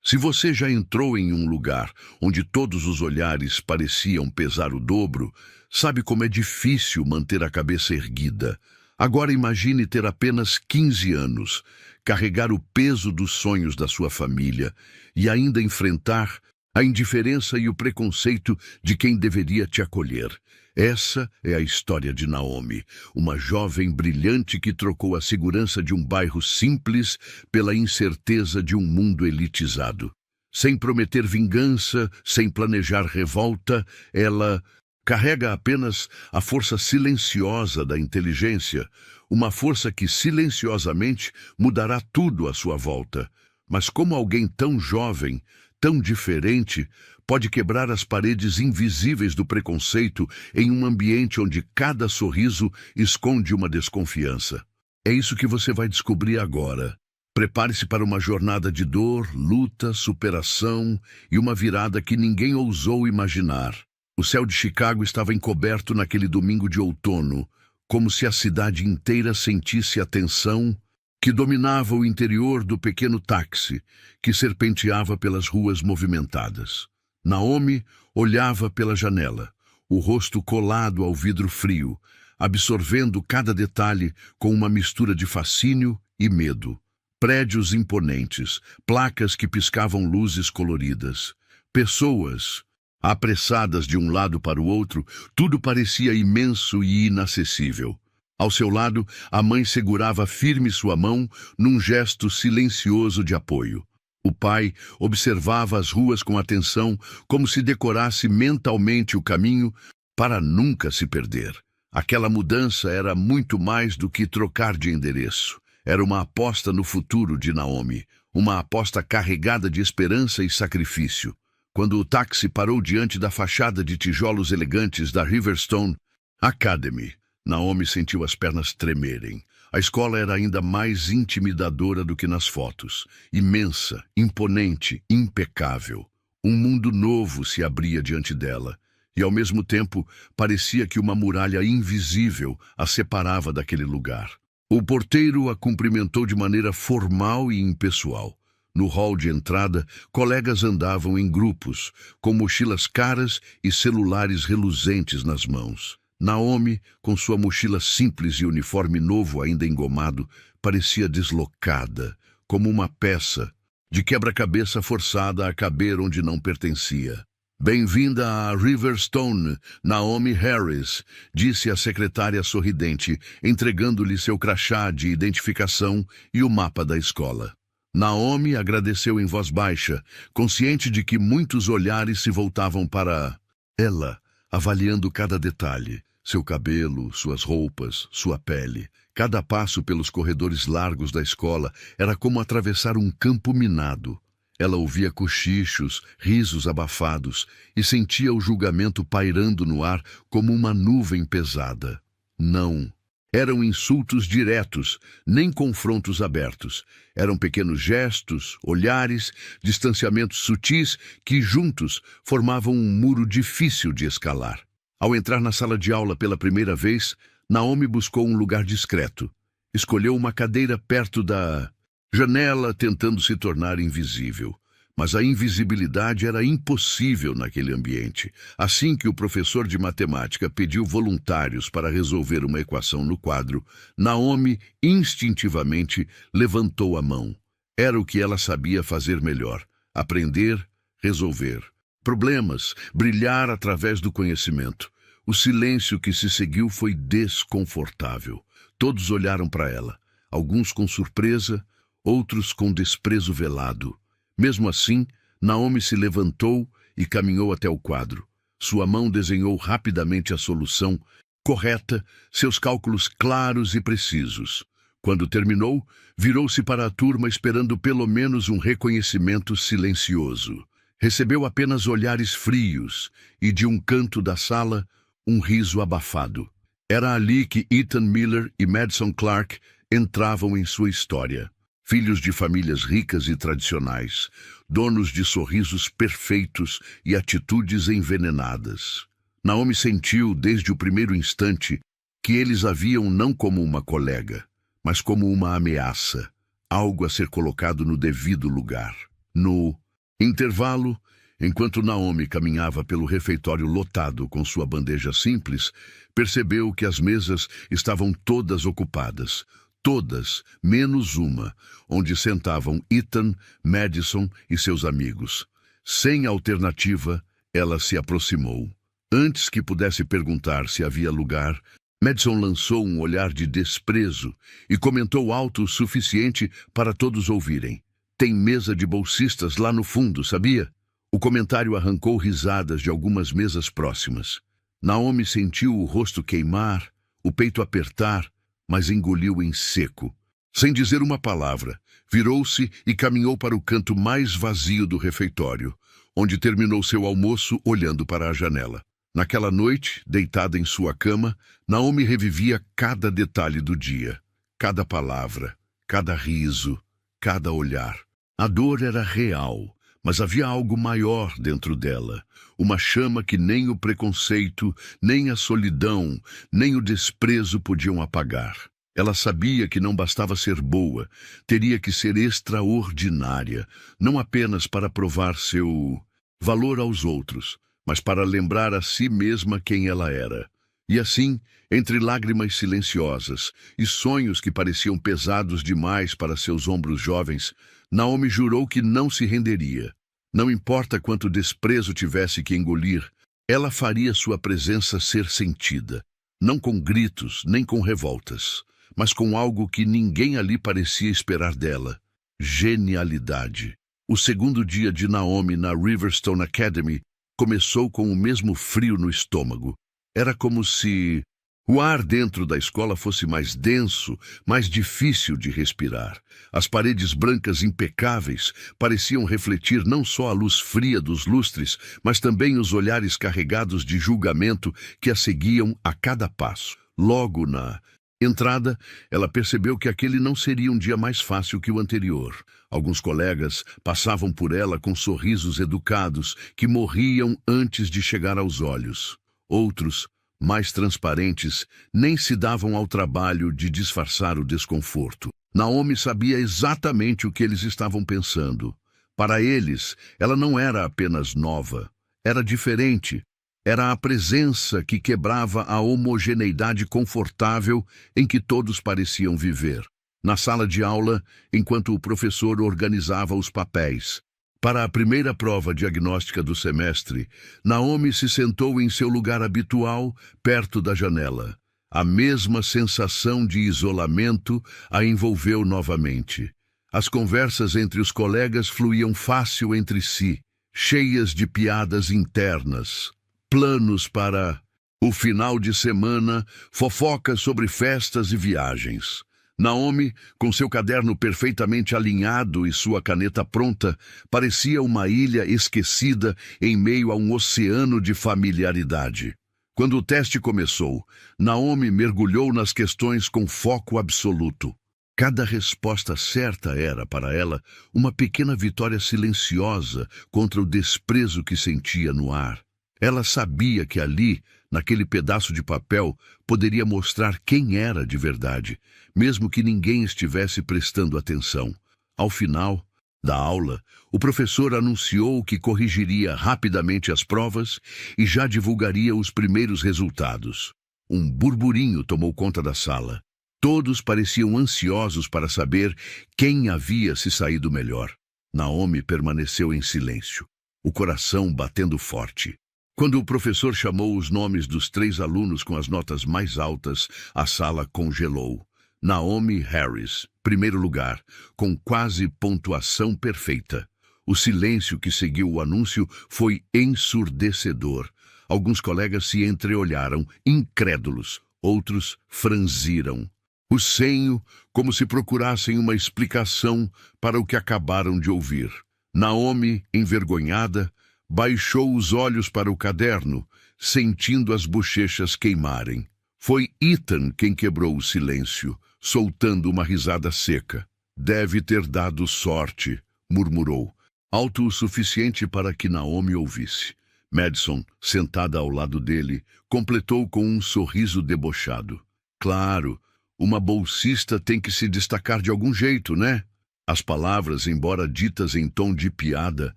Se você já entrou em um lugar onde todos os olhares pareciam pesar o dobro, sabe como é difícil manter a cabeça erguida. Agora imagine ter apenas 15 anos, carregar o peso dos sonhos da sua família e ainda enfrentar a indiferença e o preconceito de quem deveria te acolher. Essa é a história de Naomi, uma jovem brilhante que trocou a segurança de um bairro simples pela incerteza de um mundo elitizado. Sem prometer vingança, sem planejar revolta, ela carrega apenas a força silenciosa da inteligência, uma força que silenciosamente mudará tudo à sua volta. Mas como alguém tão jovem, tão diferente, pode quebrar as paredes invisíveis do preconceito em um ambiente onde cada sorriso esconde uma desconfiança? É isso que você vai descobrir agora. Prepare-se para uma jornada de dor, luta, superação e uma virada que ninguém ousou imaginar. O céu de Chicago estava encoberto naquele domingo de outono, como se a cidade inteira sentisse a tensão que dominava o interior do pequeno táxi que serpenteava pelas ruas movimentadas. Naomi olhava pela janela, o rosto colado ao vidro frio, absorvendo cada detalhe com uma mistura de fascínio e medo. Prédios imponentes, placas que piscavam luzes coloridas, pessoas apressadas de um lado para o outro, tudo parecia imenso e inacessível. Ao seu lado, a mãe segurava firme sua mão num gesto silencioso de apoio. O pai observava as ruas com atenção, como se decorasse mentalmente o caminho para nunca se perder. Aquela mudança era muito mais do que trocar de endereço. Era uma aposta no futuro de Naomi, uma aposta carregada de esperança e sacrifício. Quando o táxi parou diante da fachada de tijolos elegantes da Riverstone Academy, Naomi sentiu as pernas tremerem. A escola era ainda mais intimidadora do que nas fotos. Imensa, imponente, impecável. Um mundo novo se abria diante dela, e ao mesmo tempo parecia que uma muralha invisível a separava daquele lugar. O porteiro a cumprimentou de maneira formal e impessoal. No hall de entrada, colegas andavam em grupos, com mochilas caras e celulares reluzentes nas mãos. Naomi, com sua mochila simples e uniforme novo ainda engomado, parecia deslocada, como uma peça de quebra-cabeça forçada a caber onde não pertencia. "Bem-vinda a Riverstone, Naomi Harris", disse a secretária sorridente, entregando-lhe seu crachá de identificação e o mapa da escola. Naomi agradeceu em voz baixa, consciente de que muitos olhares se voltavam para ela, avaliando cada detalhe. Seu cabelo, suas roupas, sua pele. Cada passo pelos corredores largos da escola era como atravessar um campo minado. Ela ouvia cochichos, risos abafados e sentia o julgamento pairando no ar como uma nuvem pesada. Não. Eram insultos diretos, nem confrontos abertos. Eram pequenos gestos, olhares, distanciamentos sutis que, juntos, formavam um muro difícil de escalar. Ao entrar na sala de aula pela primeira vez, Naomi buscou um lugar discreto. Escolheu uma cadeira perto da janela, tentando se tornar invisível. Mas a invisibilidade era impossível naquele ambiente. Assim que o professor de matemática pediu voluntários para resolver uma equação no quadro, Naomi instintivamente levantou a mão. Era o que ela sabia fazer melhor: aprender, resolver problemas, brilhar através do conhecimento. O silêncio que se seguiu foi desconfortável. Todos olharam para ela, alguns com surpresa, outros com desprezo velado. Mesmo assim, Naomi se levantou e caminhou até o quadro. Sua mão desenhou rapidamente a solução correta, seus cálculos claros e precisos. Quando terminou, virou-se para a turma esperando pelo menos um reconhecimento silencioso. Recebeu apenas olhares frios e, de um canto da sala, um riso abafado. Era ali que Ethan Miller e Madison Clark entravam em sua história. Filhos de famílias ricas e tradicionais, donos de sorrisos perfeitos e atitudes envenenadas. Naomi sentiu, desde o primeiro instante, que eles a viam não como uma colega, mas como uma ameaça, algo a ser colocado no devido lugar. No Intervalo, enquanto Naomi caminhava pelo refeitório lotado com sua bandeja simples, percebeu que as mesas estavam todas ocupadas. Todas, menos uma, onde sentavam Ethan, Madison e seus amigos. Sem alternativa, ela se aproximou. Antes que pudesse perguntar se havia lugar, Madison lançou um olhar de desprezo e comentou alto o suficiente para todos ouvirem. Tem mesa de bolsistas lá no fundo, sabia? O comentário arrancou risadas de algumas mesas próximas. Naomi sentiu o rosto queimar, o peito apertar, mas engoliu em seco. Sem dizer uma palavra, virou-se e caminhou para o canto mais vazio do refeitório, onde terminou seu almoço olhando para a janela. Naquela noite, deitada em sua cama, Naomi revivia cada detalhe do dia, cada palavra, cada riso, cada olhar. A dor era real, mas havia algo maior dentro dela, uma chama que nem o preconceito, nem a solidão, nem o desprezo podiam apagar. Ela sabia que não bastava ser boa, teria que ser extraordinária, não apenas para provar seu valor aos outros, mas para lembrar a si mesma quem ela era. E assim, entre lágrimas silenciosas e sonhos que pareciam pesados demais para seus ombros jovens, Naomi jurou que não se renderia. Não importa quanto desprezo tivesse que engolir, ela faria sua presença ser sentida, não com gritos nem com revoltas, mas com algo que ninguém ali parecia esperar dela: genialidade. O segundo dia de Naomi na Riverstone Academy começou com o mesmo frio no estômago. Era como se o ar dentro da escola fosse mais denso, mais difícil de respirar. As paredes brancas impecáveis pareciam refletir não só a luz fria dos lustres, mas também os olhares carregados de julgamento que a seguiam a cada passo. Logo na entrada, ela percebeu que aquele não seria um dia mais fácil que o anterior. Alguns colegas passavam por ela com sorrisos educados que morriam antes de chegar aos olhos. Outros, mais transparentes, nem se davam ao trabalho de disfarçar o desconforto. Naomi sabia exatamente o que eles estavam pensando. Para eles, ela não era apenas nova, era diferente. Era a presença que quebrava a homogeneidade confortável em que todos pareciam viver. Na sala de aula, enquanto o professor organizava os papéis, para a primeira prova diagnóstica do semestre, Naomi se sentou em seu lugar habitual, perto da janela. A mesma sensação de isolamento a envolveu novamente. As conversas entre os colegas fluíam fácil entre si, cheias de piadas internas, planos para o final de semana, fofocas sobre festas e viagens. Naomi, com seu caderno perfeitamente alinhado e sua caneta pronta, parecia uma ilha esquecida em meio a um oceano de familiaridade. Quando o teste começou, Naomi mergulhou nas questões com foco absoluto. Cada resposta certa era, para ela, uma pequena vitória silenciosa contra o desprezo que sentia no ar. Ela sabia que ali, naquele pedaço de papel, poderia mostrar quem era de verdade, mesmo que ninguém estivesse prestando atenção. Ao final da aula, o professor anunciou que corrigiria rapidamente as provas e já divulgaria os primeiros resultados. Um burburinho tomou conta da sala. Todos pareciam ansiosos para saber quem havia se saído melhor. Naomi permaneceu em silêncio, o coração batendo forte. Quando o professor chamou os nomes dos 3 alunos com as notas mais altas, a sala congelou. Naomi Harris, primeiro lugar, com quase pontuação perfeita. O silêncio que seguiu o anúncio foi ensurdecedor. Alguns colegas se entreolharam, incrédulos, outros franziram o senho, como se procurassem uma explicação para o que acabaram de ouvir. Naomi, envergonhada, baixou os olhos para o caderno, sentindo as bochechas queimarem. Foi Ethan quem quebrou o silêncio, soltando uma risada seca. Deve ter dado sorte, murmurou, alto o suficiente para que Naomi ouvisse. Madison, sentada ao lado dele, completou com um sorriso debochado. Claro, uma bolsista tem que se destacar de algum jeito, né? As palavras, embora ditas em tom de piada,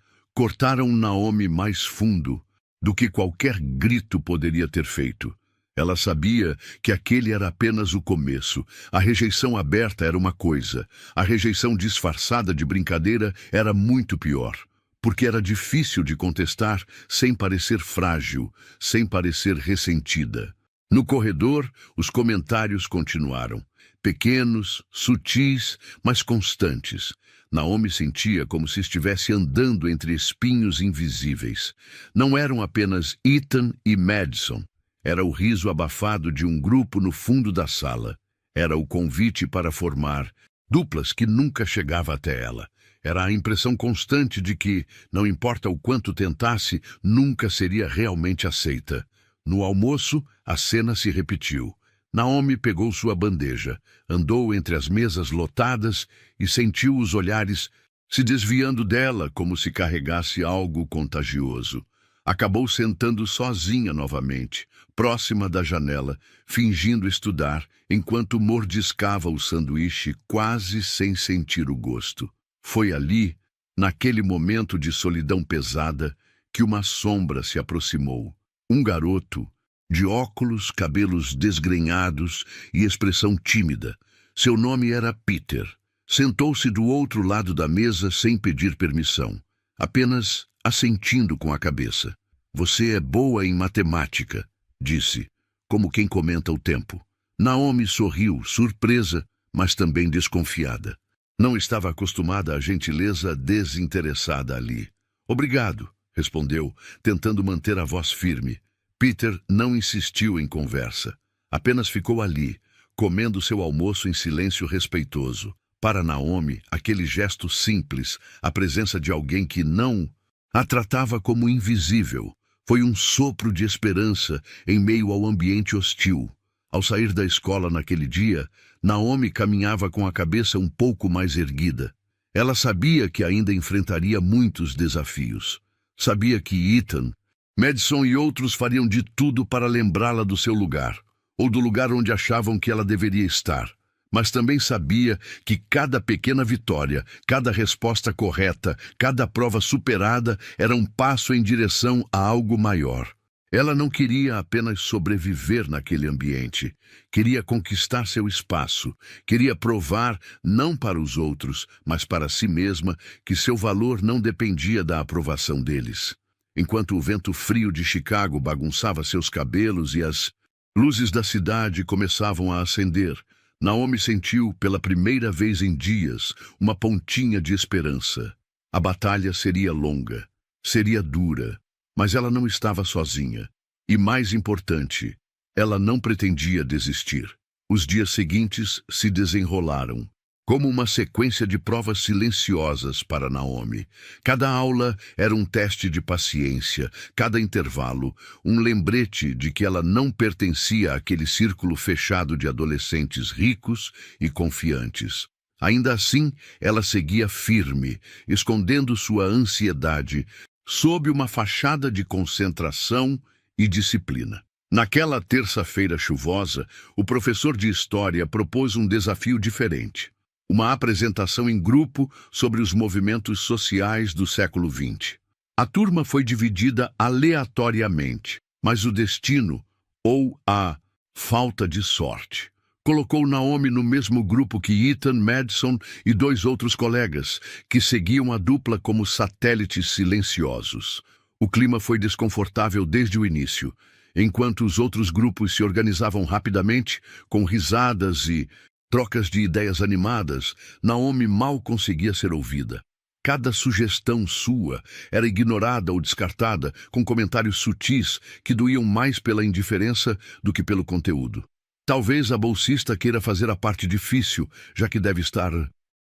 cortaram Naomi mais fundo do que qualquer grito poderia ter feito. Ela sabia que aquele era apenas o começo. A rejeição aberta era uma coisa. A rejeição disfarçada de brincadeira era muito pior, porque era difícil de contestar sem parecer frágil, sem parecer ressentida. No corredor, os comentários continuaram. Pequenos, sutis, mas constantes. Naomi sentia como se estivesse andando entre espinhos invisíveis. Não eram apenas Ethan e Madison. Era o riso abafado de um grupo no fundo da sala. Era o convite para formar duplas que nunca chegava até ela. Era a impressão constante de que, não importa o quanto tentasse, nunca seria realmente aceita. No almoço, a cena se repetiu. Naomi pegou sua bandeja, andou entre as mesas lotadas e sentiu os olhares se desviando dela como se carregasse algo contagioso. Acabou sentando sozinha novamente, próxima da janela, fingindo estudar, enquanto mordiscava o sanduíche quase sem sentir o gosto. Foi ali, naquele momento de solidão pesada, que uma sombra se aproximou. Um garoto, de óculos, cabelos desgrenhados e expressão tímida. Seu nome era Peter. Sentou-se do outro lado da mesa sem pedir permissão, apenas assentindo com a cabeça. Você é boa em matemática, disse, como quem comenta o tempo. Naomi sorriu, surpresa, mas também desconfiada. Não estava acostumada à gentileza desinteressada ali. Obrigado, respondeu, tentando manter a voz firme. Peter não insistiu em conversa. Apenas ficou ali, comendo seu almoço em silêncio respeitoso. Para Naomi, aquele gesto simples, a presença de alguém que não a tratava como invisível, foi um sopro de esperança em meio ao ambiente hostil. Ao sair da escola naquele dia, Naomi caminhava com a cabeça um pouco mais erguida. Ela sabia que ainda enfrentaria muitos desafios. Sabia que Ethan, Madison e outros fariam de tudo para lembrá-la do seu lugar, ou do lugar onde achavam que ela deveria estar. Mas também sabia que cada pequena vitória, cada resposta correta, cada prova superada era um passo em direção a algo maior. Ela não queria apenas sobreviver naquele ambiente. Queria conquistar seu espaço. Queria provar, não para os outros, mas para si mesma, que seu valor não dependia da aprovação deles. Enquanto o vento frio de Chicago bagunçava seus cabelos e as luzes da cidade começavam a acender, Naomi sentiu, pela primeira vez em dias, uma pontinha de esperança. A batalha seria longa, seria dura, mas ela não estava sozinha. E mais importante, ela não pretendia desistir. Os dias seguintes se desenrolaram, como uma sequência de provas silenciosas para Naomi. Cada aula era um teste de paciência, cada intervalo, um lembrete de que ela não pertencia àquele círculo fechado de adolescentes ricos e confiantes. Ainda assim, ela seguia firme, escondendo sua ansiedade sob uma fachada de concentração e disciplina. Naquela terça-feira chuvosa, o professor de história propôs um desafio diferente. Uma apresentação em grupo sobre os movimentos sociais do século XX. A turma foi dividida aleatoriamente, mas o destino, ou a falta de sorte, colocou Naomi no mesmo grupo que Ethan, Madison e dois outros colegas, que seguiam a dupla como satélites silenciosos. O clima foi desconfortável desde o início, enquanto os outros grupos se organizavam rapidamente, com risadas e trocas de ideias animadas. Naomi mal conseguia ser ouvida. Cada sugestão sua era ignorada ou descartada, com comentários sutis que doíam mais pela indiferença do que pelo conteúdo. Talvez a bolsista queira fazer a parte difícil, já que deve estar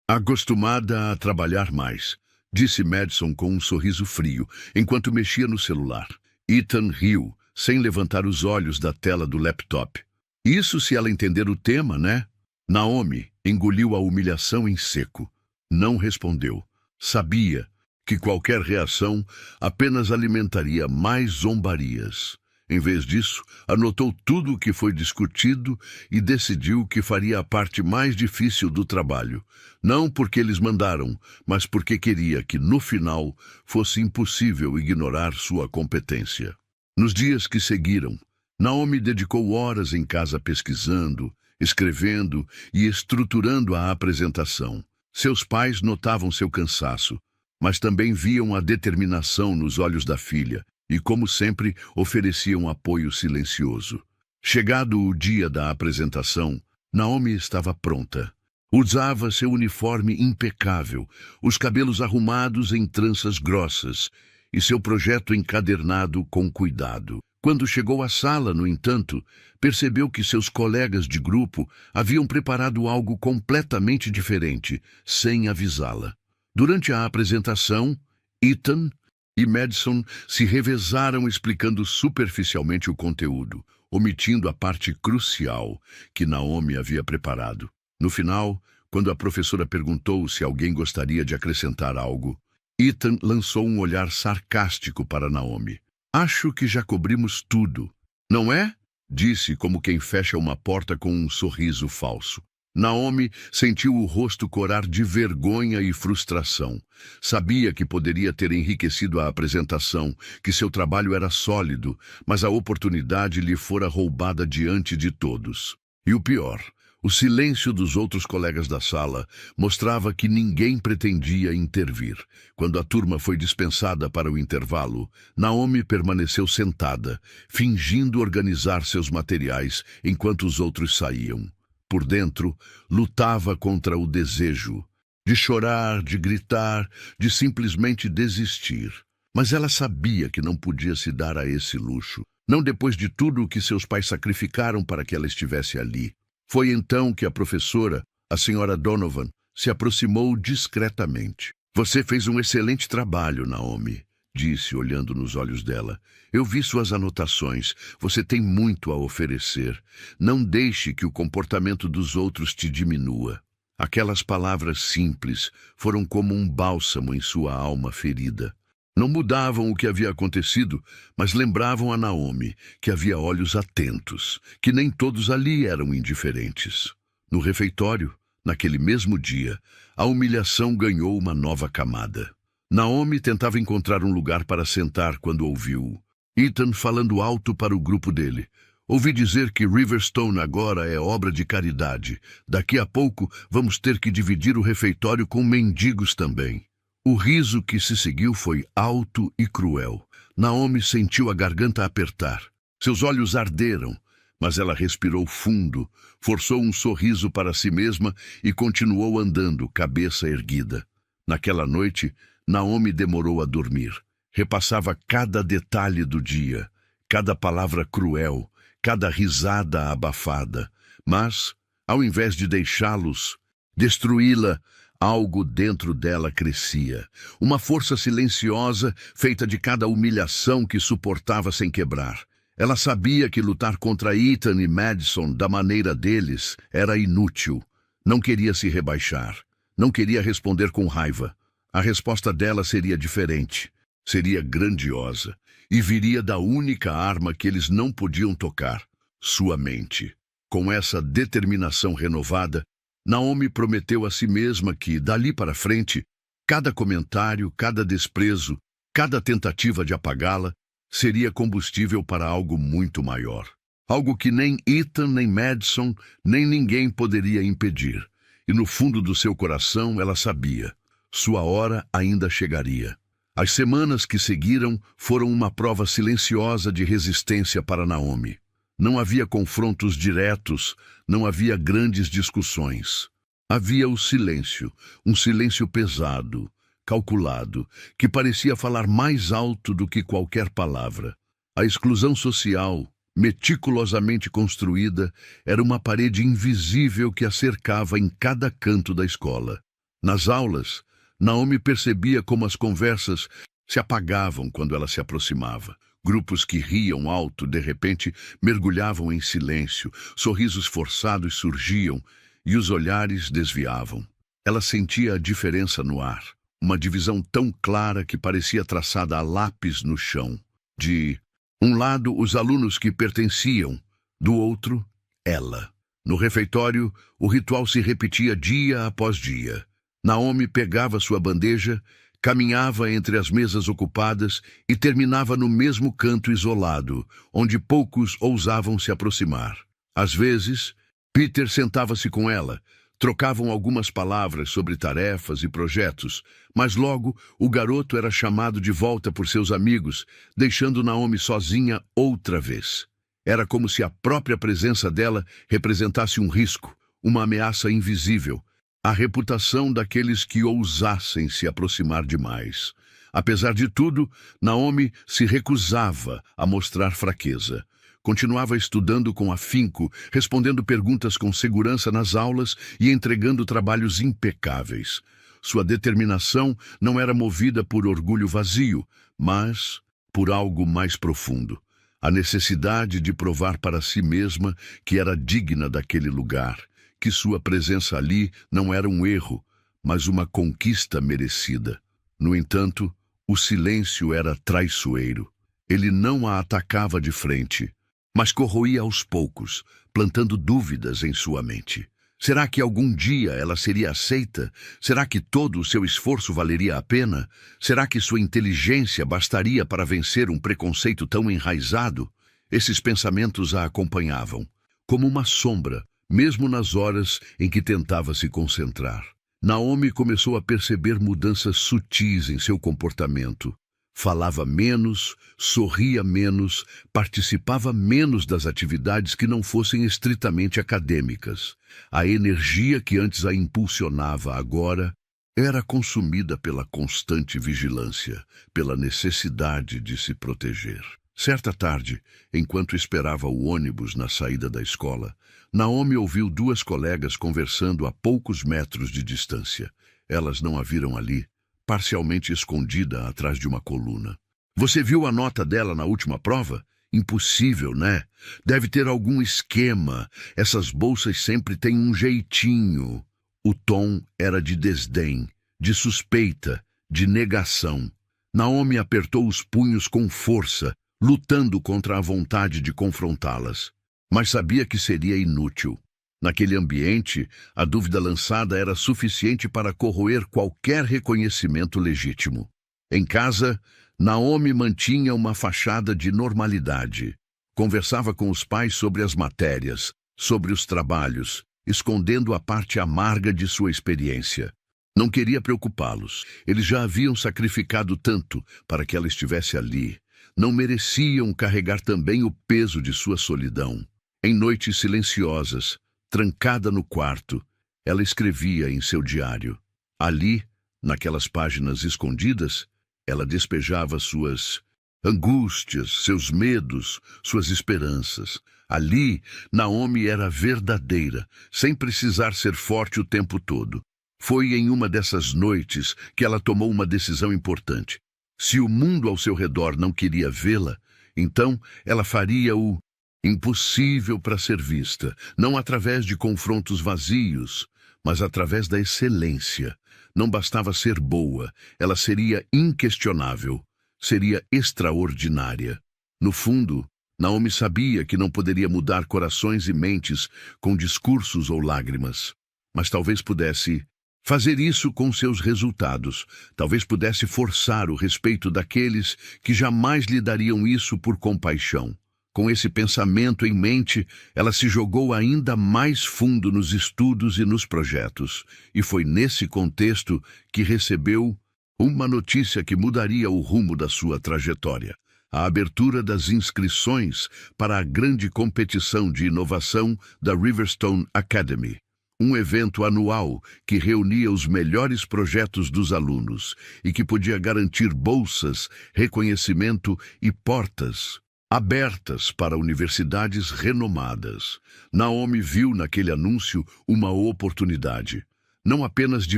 acostumada a trabalhar mais, disse Madison com um sorriso frio, enquanto mexia no celular. Ethan riu, sem levantar os olhos da tela do laptop. Isso se ela entender o tema, né? Naomi engoliu a humilhação em seco. Não respondeu. Sabia que qualquer reação apenas alimentaria mais zombarias. Em vez disso, anotou tudo o que foi discutido e decidiu que faria a parte mais difícil do trabalho. Não porque eles mandaram, mas porque queria que, no final, fosse impossível ignorar sua competência. Nos dias que seguiram, Naomi dedicou horas em casa pesquisando, escrevendo e estruturando a apresentação. Seus pais notavam seu cansaço, mas também viam a determinação nos olhos da filha e, como sempre, ofereciam apoio silencioso. Chegado o dia da apresentação, Naomi estava pronta. Usava seu uniforme impecável, os cabelos arrumados em tranças grossas e seu projeto encadernado com cuidado. Quando chegou à sala, no entanto, percebeu que seus colegas de grupo haviam preparado algo completamente diferente, sem avisá-la. Durante a apresentação, Ethan e Madison se revezaram explicando superficialmente o conteúdo, omitindo a parte crucial que Naomi havia preparado. No final, quando a professora perguntou se alguém gostaria de acrescentar algo, Ethan lançou um olhar sarcástico para Naomi. Acho que já cobrimos tudo, não é? Disse como quem fecha uma porta com um sorriso falso. Naomi sentiu o rosto corar de vergonha e frustração. Sabia que poderia ter enriquecido a apresentação, que seu trabalho era sólido, mas a oportunidade lhe fora roubada diante de todos. E o pior, o silêncio dos outros colegas da sala mostrava que ninguém pretendia intervir. Quando a turma foi dispensada para o intervalo, Naomi permaneceu sentada, fingindo organizar seus materiais enquanto os outros saíam. Por dentro, lutava contra o desejo de chorar, de gritar, de simplesmente desistir. Mas ela sabia que não podia se dar a esse luxo, não depois de tudo o que seus pais sacrificaram para que ela estivesse ali. Foi então que a professora, a senhora Donovan, se aproximou discretamente. Você fez um excelente trabalho, Naomi, disse, olhando nos olhos dela. Eu vi suas anotações. Você tem muito a oferecer. Não deixe que o comportamento dos outros te diminua. Aquelas palavras simples foram como um bálsamo em sua alma ferida. Não mudavam o que havia acontecido, mas lembravam a Naomi que havia olhos atentos, que nem todos ali eram indiferentes. No refeitório, naquele mesmo dia, a humilhação ganhou uma nova camada. Naomi tentava encontrar um lugar para sentar quando ouviu Ethan falando alto para o grupo dele. Ouvi dizer que Riverstone agora é obra de caridade. Daqui a pouco vamos ter que dividir o refeitório com mendigos também. O riso que se seguiu foi alto e cruel. Naomi sentiu a garganta apertar. Seus olhos arderam, mas ela respirou fundo, forçou um sorriso para si mesma e continuou andando, cabeça erguida. Naquela noite, Naomi demorou a dormir. Repassava cada detalhe do dia, cada palavra cruel, cada risada abafada. Mas, ao invés de deixá-los, destruí-la, algo dentro dela crescia. Uma força silenciosa, feita de cada humilhação que suportava sem quebrar. Ela sabia que lutar contra Ethan e Madison da maneira deles era inútil. Não queria se rebaixar. Não queria responder com raiva. A resposta dela seria diferente. Seria grandiosa. E viria da única arma que eles não podiam tocar: sua mente. Com essa determinação renovada, Naomi prometeu a si mesma que, dali para frente, cada comentário, cada desprezo, cada tentativa de apagá-la, seria combustível para algo muito maior. Algo que nem Ethan, nem Madison, nem ninguém poderia impedir. E no fundo do seu coração ela sabia. Sua hora ainda chegaria. As semanas que seguiram foram uma prova silenciosa de resistência para Naomi. Não havia confrontos diretos, não havia grandes discussões. Havia o silêncio, um silêncio pesado, calculado, que parecia falar mais alto do que qualquer palavra. A exclusão social, meticulosamente construída, era uma parede invisível que a cercava em cada canto da escola. Nas aulas, Naomi percebia como as conversas se apagavam quando ela se aproximava. Grupos que riam alto, de repente, mergulhavam em silêncio, sorrisos forçados surgiam e os olhares desviavam. Ela sentia a diferença no ar, uma divisão tão clara que parecia traçada a lápis no chão, de Um lado, os alunos que pertenciam, do outro, ela. No refeitório, o ritual se repetia dia após dia. Naomi pegava sua bandeja, caminhava entre as mesas ocupadas e terminava no mesmo canto isolado, onde poucos ousavam se aproximar. Às vezes, Peter sentava-se com ela, trocavam algumas palavras sobre tarefas e projetos, mas logo o garoto era chamado de volta por seus amigos, deixando Naomi sozinha outra vez. Era como se a própria presença dela representasse um risco, uma ameaça invisível, a reputação daqueles que ousassem se aproximar demais. Apesar de tudo, Naomi se recusava a mostrar fraqueza. Continuava estudando com afinco, respondendo perguntas com segurança nas aulas e entregando trabalhos impecáveis. Sua determinação não era movida por orgulho vazio, mas por algo mais profundo. A necessidade de provar para si mesma que era digna daquele lugar, que sua presença ali não era um erro, mas uma conquista merecida. No entanto, o silêncio era traiçoeiro. Ele não a atacava de frente, mas corroía aos poucos, plantando dúvidas em sua mente. Será que algum dia ela seria aceita? Será que todo o seu esforço valeria a pena? Será que sua inteligência bastaria para vencer um preconceito tão enraizado? Esses pensamentos a acompanhavam, como uma sombra, mesmo nas horas em que tentava se concentrar. Naomi começou a perceber mudanças sutis em seu comportamento. Falava menos, sorria menos, participava menos das atividades que não fossem estritamente acadêmicas. A energia que antes a impulsionava agora era consumida pela constante vigilância, pela necessidade de se proteger. Certa tarde, enquanto esperava o ônibus na saída da escola, Naomi ouviu duas colegas conversando a poucos metros de distância. Elas não a viram ali, parcialmente escondida atrás de uma coluna. Você viu a nota dela na última prova? Impossível, né? Deve ter algum esquema. Essas bolsas sempre têm um jeitinho. O tom era de desdém, de suspeita, de negação. Naomi apertou os punhos com força, lutando contra a vontade de confrontá-las. Mas sabia que seria inútil. Naquele ambiente, a dúvida lançada era suficiente para corroer qualquer reconhecimento legítimo. Em casa, Naomi mantinha uma fachada de normalidade. Conversava com os pais sobre as matérias, sobre os trabalhos, escondendo a parte amarga de sua experiência. Não queria preocupá-los. Eles já haviam sacrificado tanto para que ela estivesse ali. Não mereciam carregar também o peso de sua solidão. Em noites silenciosas, trancada no quarto, ela escrevia em seu diário. Ali, naquelas páginas escondidas, ela despejava suas angústias, seus medos, suas esperanças. Ali, Naomi era verdadeira, sem precisar ser forte o tempo todo. Foi em uma dessas noites que ela tomou uma decisão importante. Se o mundo ao seu redor não queria vê-la, então ela faria o impossível para ser vista, não através de confrontos vazios, mas através da excelência. Não bastava ser boa, ela seria inquestionável, seria extraordinária. No fundo, Naomi sabia que não poderia mudar corações e mentes com discursos ou lágrimas, mas talvez pudesse fazer isso com seus resultados, talvez pudesse forçar o respeito daqueles que jamais lhe dariam isso por compaixão. Com esse pensamento em mente, ela se jogou ainda mais fundo nos estudos e nos projetos, e foi nesse contexto que recebeu uma notícia que mudaria o rumo da sua trajetória: a abertura das inscrições para a grande competição de inovação da Riverstone Academy, um evento anual que reunia os melhores projetos dos alunos e que podia garantir bolsas, reconhecimento e portas abertas para universidades renomadas. Naomi viu naquele anúncio uma oportunidade, não apenas de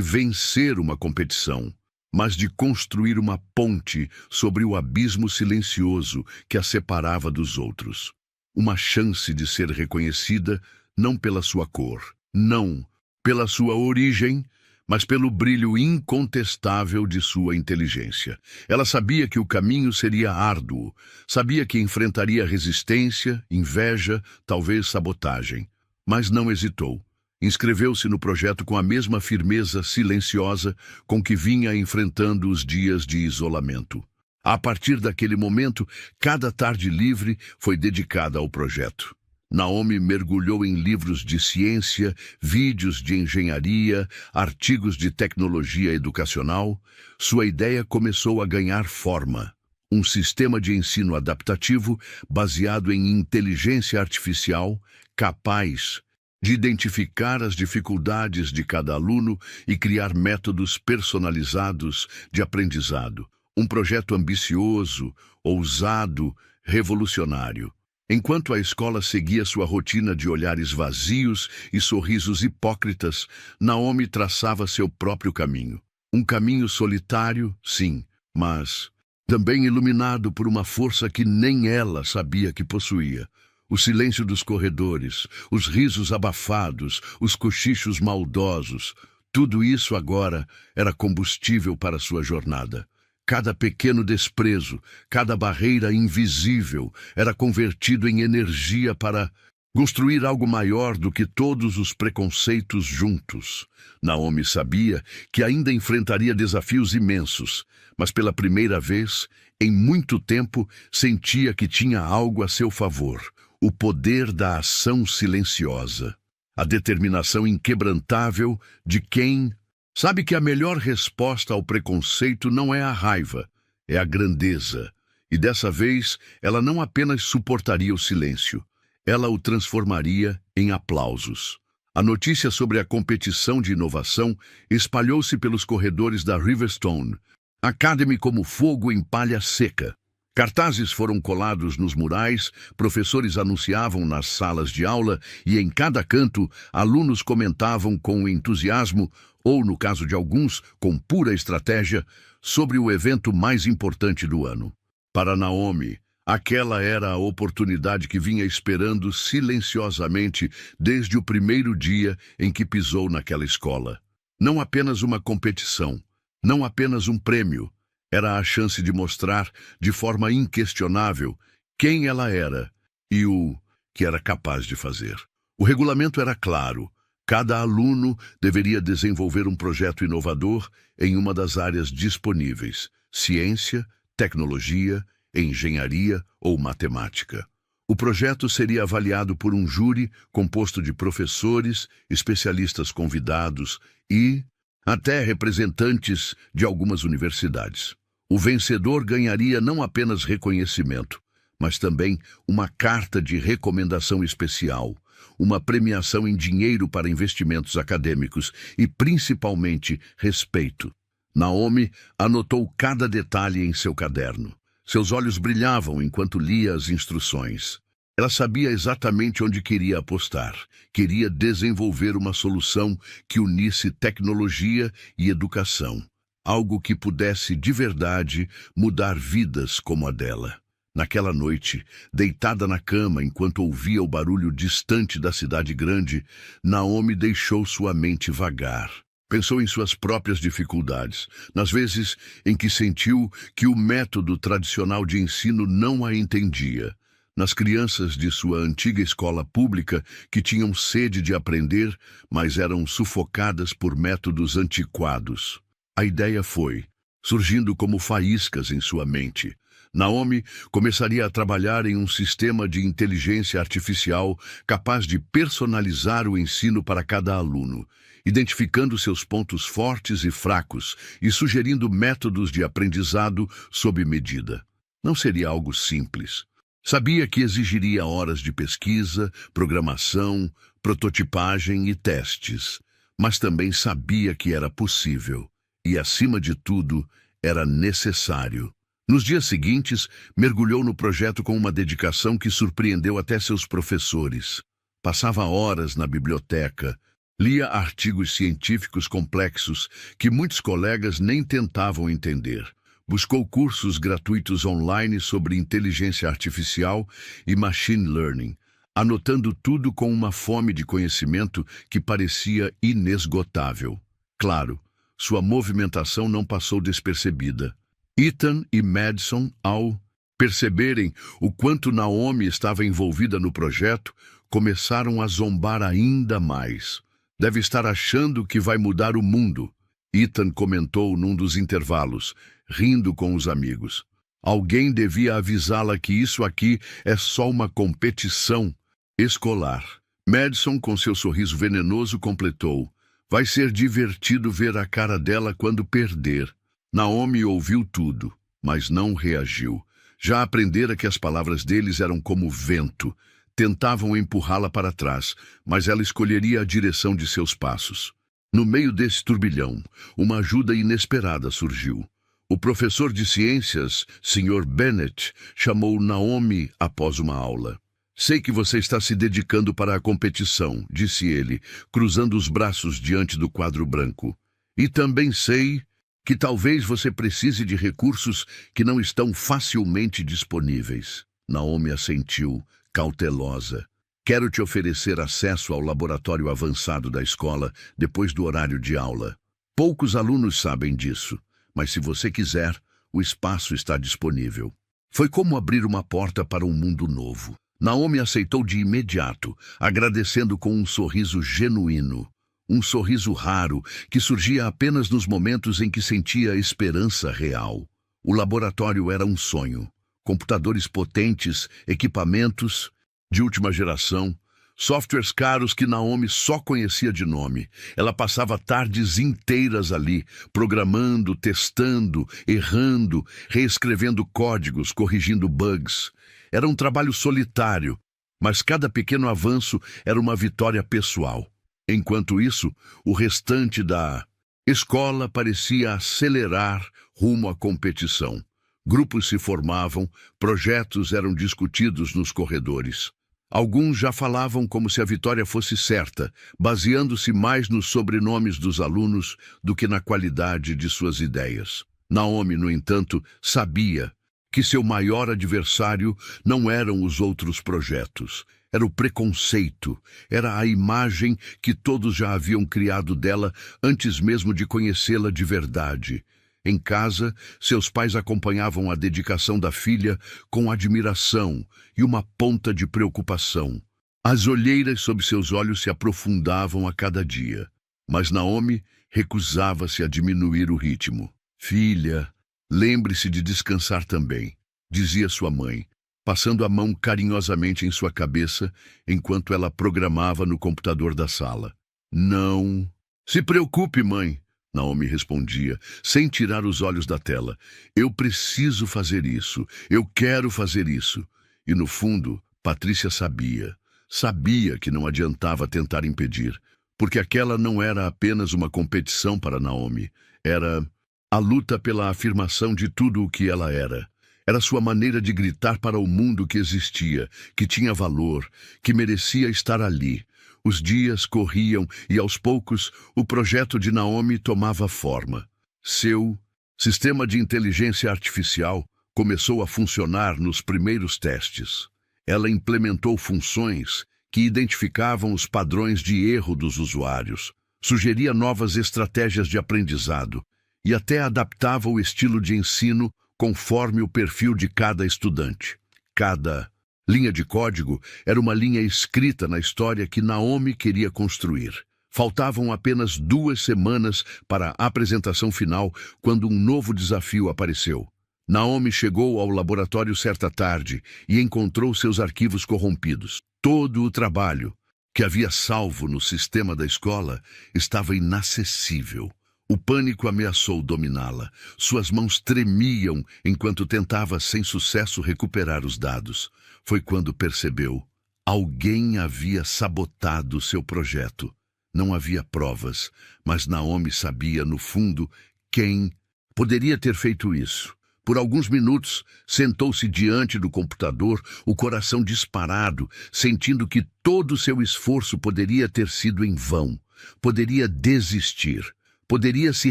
vencer uma competição, mas de construir uma ponte sobre o abismo silencioso que a separava dos outros. Uma chance de ser reconhecida não pela sua cor, não pela sua origem, mas pelo brilho incontestável de sua inteligência. Ela sabia que o caminho seria árduo, sabia que enfrentaria resistência, inveja, talvez sabotagem, mas não hesitou. Inscreveu-se no projeto com a mesma firmeza silenciosa com que vinha enfrentando os dias de isolamento. A partir daquele momento, cada tarde livre foi dedicada ao projeto. Naomi mergulhou em livros de ciência, vídeos de engenharia, artigos de tecnologia educacional. Sua ideia começou a ganhar forma. Um sistema de ensino adaptativo baseado em inteligência artificial, capaz de identificar as dificuldades de cada aluno e criar métodos personalizados de aprendizado. Um projeto ambicioso, ousado, revolucionário. Enquanto a escola seguia sua rotina de olhares vazios e sorrisos hipócritas, Naomi traçava seu próprio caminho. Um caminho solitário, sim, mas também iluminado por uma força que nem ela sabia que possuía. O silêncio dos corredores, os risos abafados, os cochichos maldosos, tudo isso agora era combustível para sua jornada. Cada pequeno desprezo, cada barreira invisível era convertido em energia para construir algo maior do que todos os preconceitos juntos. Naomi sabia que ainda enfrentaria desafios imensos, mas pela primeira vez, em muito tempo, sentia que tinha algo a seu favor: o poder da ação silenciosa, a determinação inquebrantável de quem sabe que a melhor resposta ao preconceito não é a raiva, é a grandeza. E dessa vez, ela não apenas suportaria o silêncio, ela o transformaria em aplausos. A notícia sobre a competição de inovação espalhou-se pelos corredores da Riverstone Academy como fogo em palha seca. Cartazes foram colados nos murais, professores anunciavam nas salas de aula e em cada canto, alunos comentavam com entusiasmo, ou no caso de alguns, com pura estratégia, sobre o evento mais importante do ano. Para Naomi, aquela era a oportunidade que vinha esperando silenciosamente desde o primeiro dia em que pisou naquela escola. Não apenas uma competição, não apenas um prêmio, era a chance de mostrar, de forma inquestionável, quem ela era e o que era capaz de fazer. O regulamento era claro. Cada aluno deveria desenvolver um projeto inovador em uma das áreas disponíveis: ciência, tecnologia, engenharia ou matemática. O projeto seria avaliado por um júri composto de professores, especialistas convidados e até representantes de algumas universidades. O vencedor ganharia não apenas reconhecimento, mas também uma carta de recomendação especial, uma premiação em dinheiro para investimentos acadêmicos e, principalmente, respeito. Naomi anotou cada detalhe em seu caderno. Seus olhos brilhavam enquanto lia as instruções. Ela sabia exatamente onde queria apostar. Queria desenvolver uma solução que unisse tecnologia e educação. Algo que pudesse, de verdade, mudar vidas como a dela. Naquela noite, deitada na cama enquanto ouvia o barulho distante da cidade grande, Naomi deixou sua mente vagar. Pensou em suas próprias dificuldades, nas vezes em que sentiu que o método tradicional de ensino não a entendia, nas crianças de sua antiga escola pública que tinham sede de aprender, mas eram sufocadas por métodos antiquados. A ideia foi surgindo como faíscas em sua mente. Naomi começaria a trabalhar em um sistema de inteligência artificial capaz de personalizar o ensino para cada aluno, identificando seus pontos fortes e fracos e sugerindo métodos de aprendizado sob medida. Não seria algo simples. Sabia que exigiria horas de pesquisa, programação, prototipagem e testes, mas também sabia que era possível. E, acima de tudo, era necessário. Nos dias seguintes, mergulhou no projeto com uma dedicação que surpreendeu até seus professores. Passava horas na biblioteca, lia artigos científicos complexos que muitos colegas nem tentavam entender. Buscou cursos gratuitos online sobre inteligência artificial e machine learning, anotando tudo com uma fome de conhecimento que parecia inesgotável. Claro, sua movimentação não passou despercebida. Ethan e Madison, ao perceberem o quanto Naomi estava envolvida no projeto, começaram a zombar ainda mais. Deve estar achando que vai mudar o mundo, Ethan comentou num dos intervalos, rindo com os amigos. Alguém devia avisá-la que isso aqui é só uma competição escolar. Madison, com seu sorriso venenoso, completou. Vai ser divertido ver a cara dela quando perder. Naomi ouviu tudo, mas não reagiu. Já aprendera que as palavras deles eram como vento. Tentavam empurrá-la para trás, mas ela escolheria a direção de seus passos. No meio desse turbilhão, uma ajuda inesperada surgiu. O professor de ciências, Sr. Bennett, chamou Naomi após uma aula. Sei que você está se dedicando para a competição, disse ele, cruzando os braços diante do quadro branco. E também sei que talvez você precise de recursos que não estão facilmente disponíveis. Naomi assentiu, cautelosa. Quero te oferecer acesso ao laboratório avançado da escola depois do horário de aula. Poucos alunos sabem disso, mas se você quiser, o espaço está disponível. Foi como abrir uma porta para um mundo novo. Naomi aceitou de imediato, agradecendo com um sorriso genuíno. Um sorriso raro que surgia apenas nos momentos em que sentia esperança real. O laboratório era um sonho. Computadores potentes, equipamentos de última geração, softwares caros que Naomi só conhecia de nome. Ela passava tardes inteiras ali, programando, testando, errando, reescrevendo códigos, corrigindo bugs. Era um trabalho solitário, mas cada pequeno avanço era uma vitória pessoal. Enquanto isso, o restante da escola parecia acelerar rumo à competição. Grupos se formavam, projetos eram discutidos nos corredores. Alguns já falavam como se a vitória fosse certa, baseando-se mais nos sobrenomes dos alunos do que na qualidade de suas ideias. Naomi, no entanto, sabia que seu maior adversário não eram os outros projetos. Era o preconceito, era a imagem que todos já haviam criado dela antes mesmo de conhecê-la de verdade. Em casa, seus pais acompanhavam a dedicação da filha com admiração e uma ponta de preocupação. As olheiras sob seus olhos se aprofundavam a cada dia, mas Naomi recusava-se a diminuir o ritmo. Filha, lembre-se de descansar também, dizia sua mãe, passando a mão carinhosamente em sua cabeça enquanto ela programava no computador da sala. Não. Se preocupe, mãe, Naomi respondia, sem tirar os olhos da tela. Eu preciso fazer isso. Eu quero fazer isso. E no fundo, Patrícia sabia. Sabia que não adiantava tentar impedir, porque aquela não era apenas uma competição para Naomi. Era a luta pela afirmação de tudo o que ela era. Era sua maneira de gritar para o mundo que existia, que tinha valor, que merecia estar ali. Os dias corriam e, aos poucos, o projeto de Naomi tomava forma. Seu sistema de inteligência artificial começou a funcionar nos primeiros testes. Ela implementou funções que identificavam os padrões de erro dos usuários, sugeria novas estratégias de aprendizado e até adaptava o estilo de ensino conforme o perfil de cada estudante. Cada linha de código era uma linha escrita na história que Naomi queria construir. Faltavam apenas 2 semanas para a apresentação final quando um novo desafio apareceu. Naomi chegou ao laboratório certa tarde e encontrou seus arquivos corrompidos. Todo o trabalho que havia salvo no sistema da escola estava inacessível. O pânico ameaçou dominá-la. Suas mãos tremiam enquanto tentava sem sucesso recuperar os dados. Foi quando percebeu. Alguém havia sabotado seu projeto. Não havia provas, mas Naomi sabia, no fundo, quem poderia ter feito isso. Por alguns minutos, sentou-se diante do computador, o coração disparado, sentindo que todo seu esforço poderia ter sido em vão. Poderia desistir. Poderia se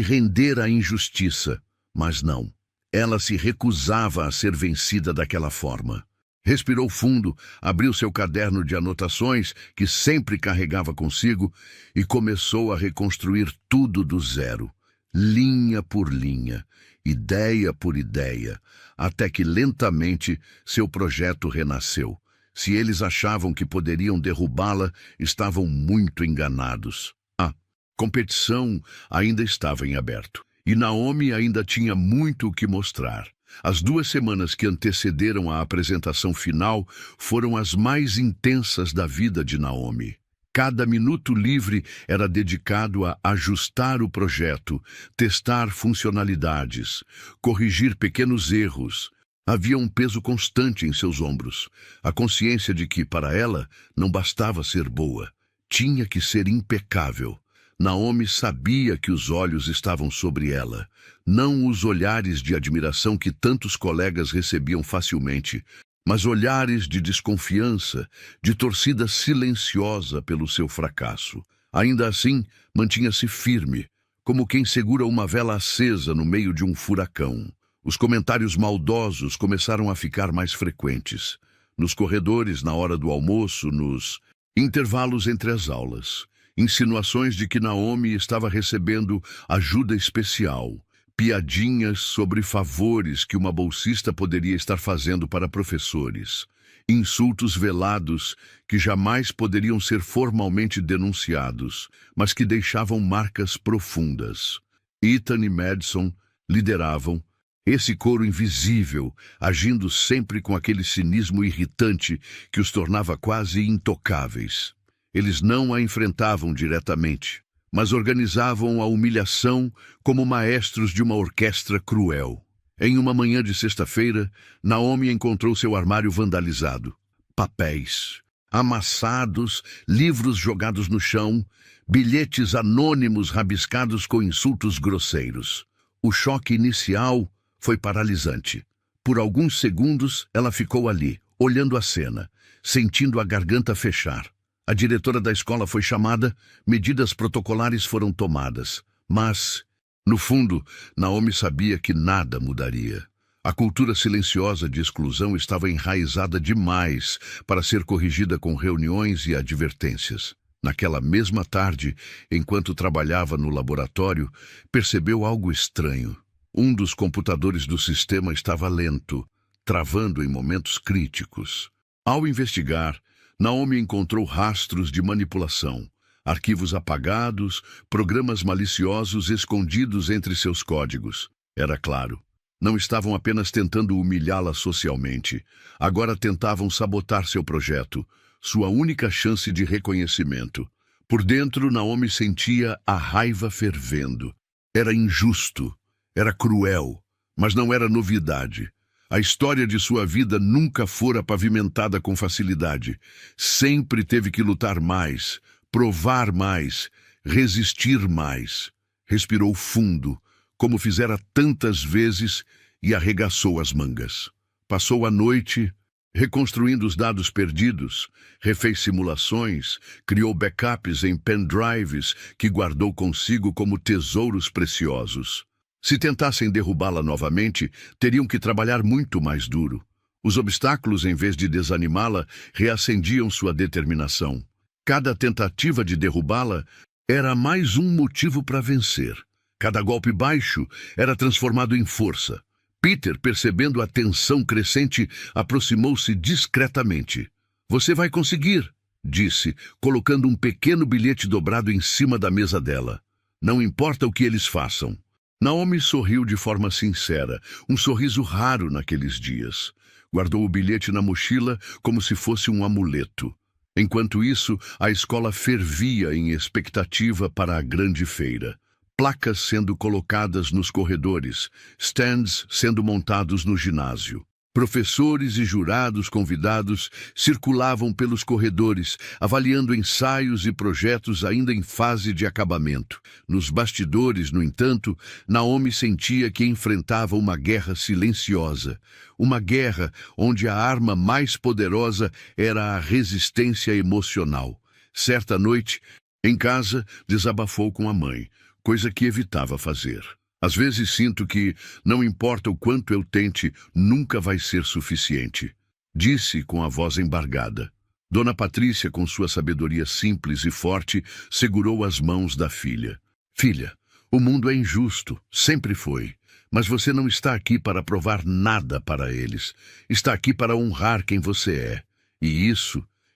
render à injustiça, mas não. Ela se recusava a ser vencida daquela forma. Respirou fundo, abriu seu caderno de anotações, que sempre carregava consigo, e começou a reconstruir tudo do zero, linha por linha, ideia por ideia, até que lentamente seu projeto renasceu. Se eles achavam que poderiam derrubá-la, estavam muito enganados. A competição ainda estava em aberto, e Naomi ainda tinha muito o que mostrar. As 2 semanas que antecederam a apresentação final foram as mais intensas da vida de Naomi. Cada minuto livre era dedicado a ajustar o projeto, testar funcionalidades, corrigir pequenos erros. Havia um peso constante em seus ombros, a consciência de que, para ela, não bastava ser boa, tinha que ser impecável. Naomi sabia que os olhos estavam sobre ela, não os olhares de admiração que tantos colegas recebiam facilmente, mas olhares de desconfiança, de torcida silenciosa pelo seu fracasso. Ainda assim, mantinha-se firme, como quem segura uma vela acesa no meio de um furacão. Os comentários maldosos começaram a ficar mais frequentes, nos corredores, na hora do almoço, nos intervalos entre as aulas. Insinuações de que Naomi estava recebendo ajuda especial, piadinhas sobre favores que uma bolsista poderia estar fazendo para professores, insultos velados que jamais poderiam ser formalmente denunciados, mas que deixavam marcas profundas. Ethan e Madison lideravam esse coro invisível, agindo sempre com aquele cinismo irritante que os tornava quase intocáveis. Eles não a enfrentavam diretamente, mas organizavam a humilhação como maestros de uma orquestra cruel. Em uma manhã de sexta-feira, Naomi encontrou seu armário vandalizado. Papéis, amassados, livros jogados no chão, bilhetes anônimos rabiscados com insultos grosseiros. O choque inicial foi paralisante. Por alguns segundos, ela ficou ali, olhando a cena, sentindo a garganta fechar. A diretora da escola foi chamada, medidas protocolares foram tomadas. Mas, no fundo, Naomi sabia que nada mudaria. A cultura silenciosa de exclusão estava enraizada demais para ser corrigida com reuniões e advertências. Naquela mesma tarde, enquanto trabalhava no laboratório, percebeu algo estranho. Um dos computadores do sistema estava lento, travando em momentos críticos. Ao investigar, Naomi encontrou rastros de manipulação, arquivos apagados, programas maliciosos escondidos entre seus códigos. Era claro, não estavam apenas tentando humilhá-la socialmente, agora tentavam sabotar seu projeto, sua única chance de reconhecimento. Por dentro, Naomi sentia a raiva fervendo. Era injusto, era cruel, mas não era novidade. A história de sua vida nunca fora pavimentada com facilidade. Sempre teve que lutar mais, provar mais, resistir mais. Respirou fundo, como fizera tantas vezes, e arregaçou as mangas. Passou a noite reconstruindo os dados perdidos, refez simulações, criou backups em pendrives que guardou consigo como tesouros preciosos. Se tentassem derrubá-la novamente, teriam que trabalhar muito mais duro. Os obstáculos, em vez de desanimá-la, reacendiam sua determinação. Cada tentativa de derrubá-la era mais um motivo para vencer. Cada golpe baixo era transformado em força. Peter, percebendo a tensão crescente, aproximou-se discretamente. "Você vai conseguir", disse, colocando um pequeno bilhete dobrado em cima da mesa dela. "Não importa o que eles façam." Naomi sorriu de forma sincera, um sorriso raro naqueles dias. Guardou o bilhete na mochila como se fosse um amuleto. Enquanto isso, a escola fervia em expectativa para a grande feira. Placas sendo colocadas nos corredores, stands sendo montados no ginásio. Professores e jurados convidados circulavam pelos corredores, avaliando ensaios e projetos ainda em fase de acabamento. Nos bastidores, no entanto, Naomi sentia que enfrentava uma guerra silenciosa. Uma guerra onde a arma mais poderosa era a resistência emocional. Certa noite, em casa, desabafou com a mãe, coisa que evitava fazer. "Às vezes sinto que, não importa o quanto eu tente, nunca vai ser suficiente." disse com a voz embargada. Dona Patrícia, com sua sabedoria simples e forte, segurou as mãos da filha. Filha, o mundo é injusto, sempre foi. Mas você não está aqui para provar nada para eles. Está aqui para honrar quem você é. E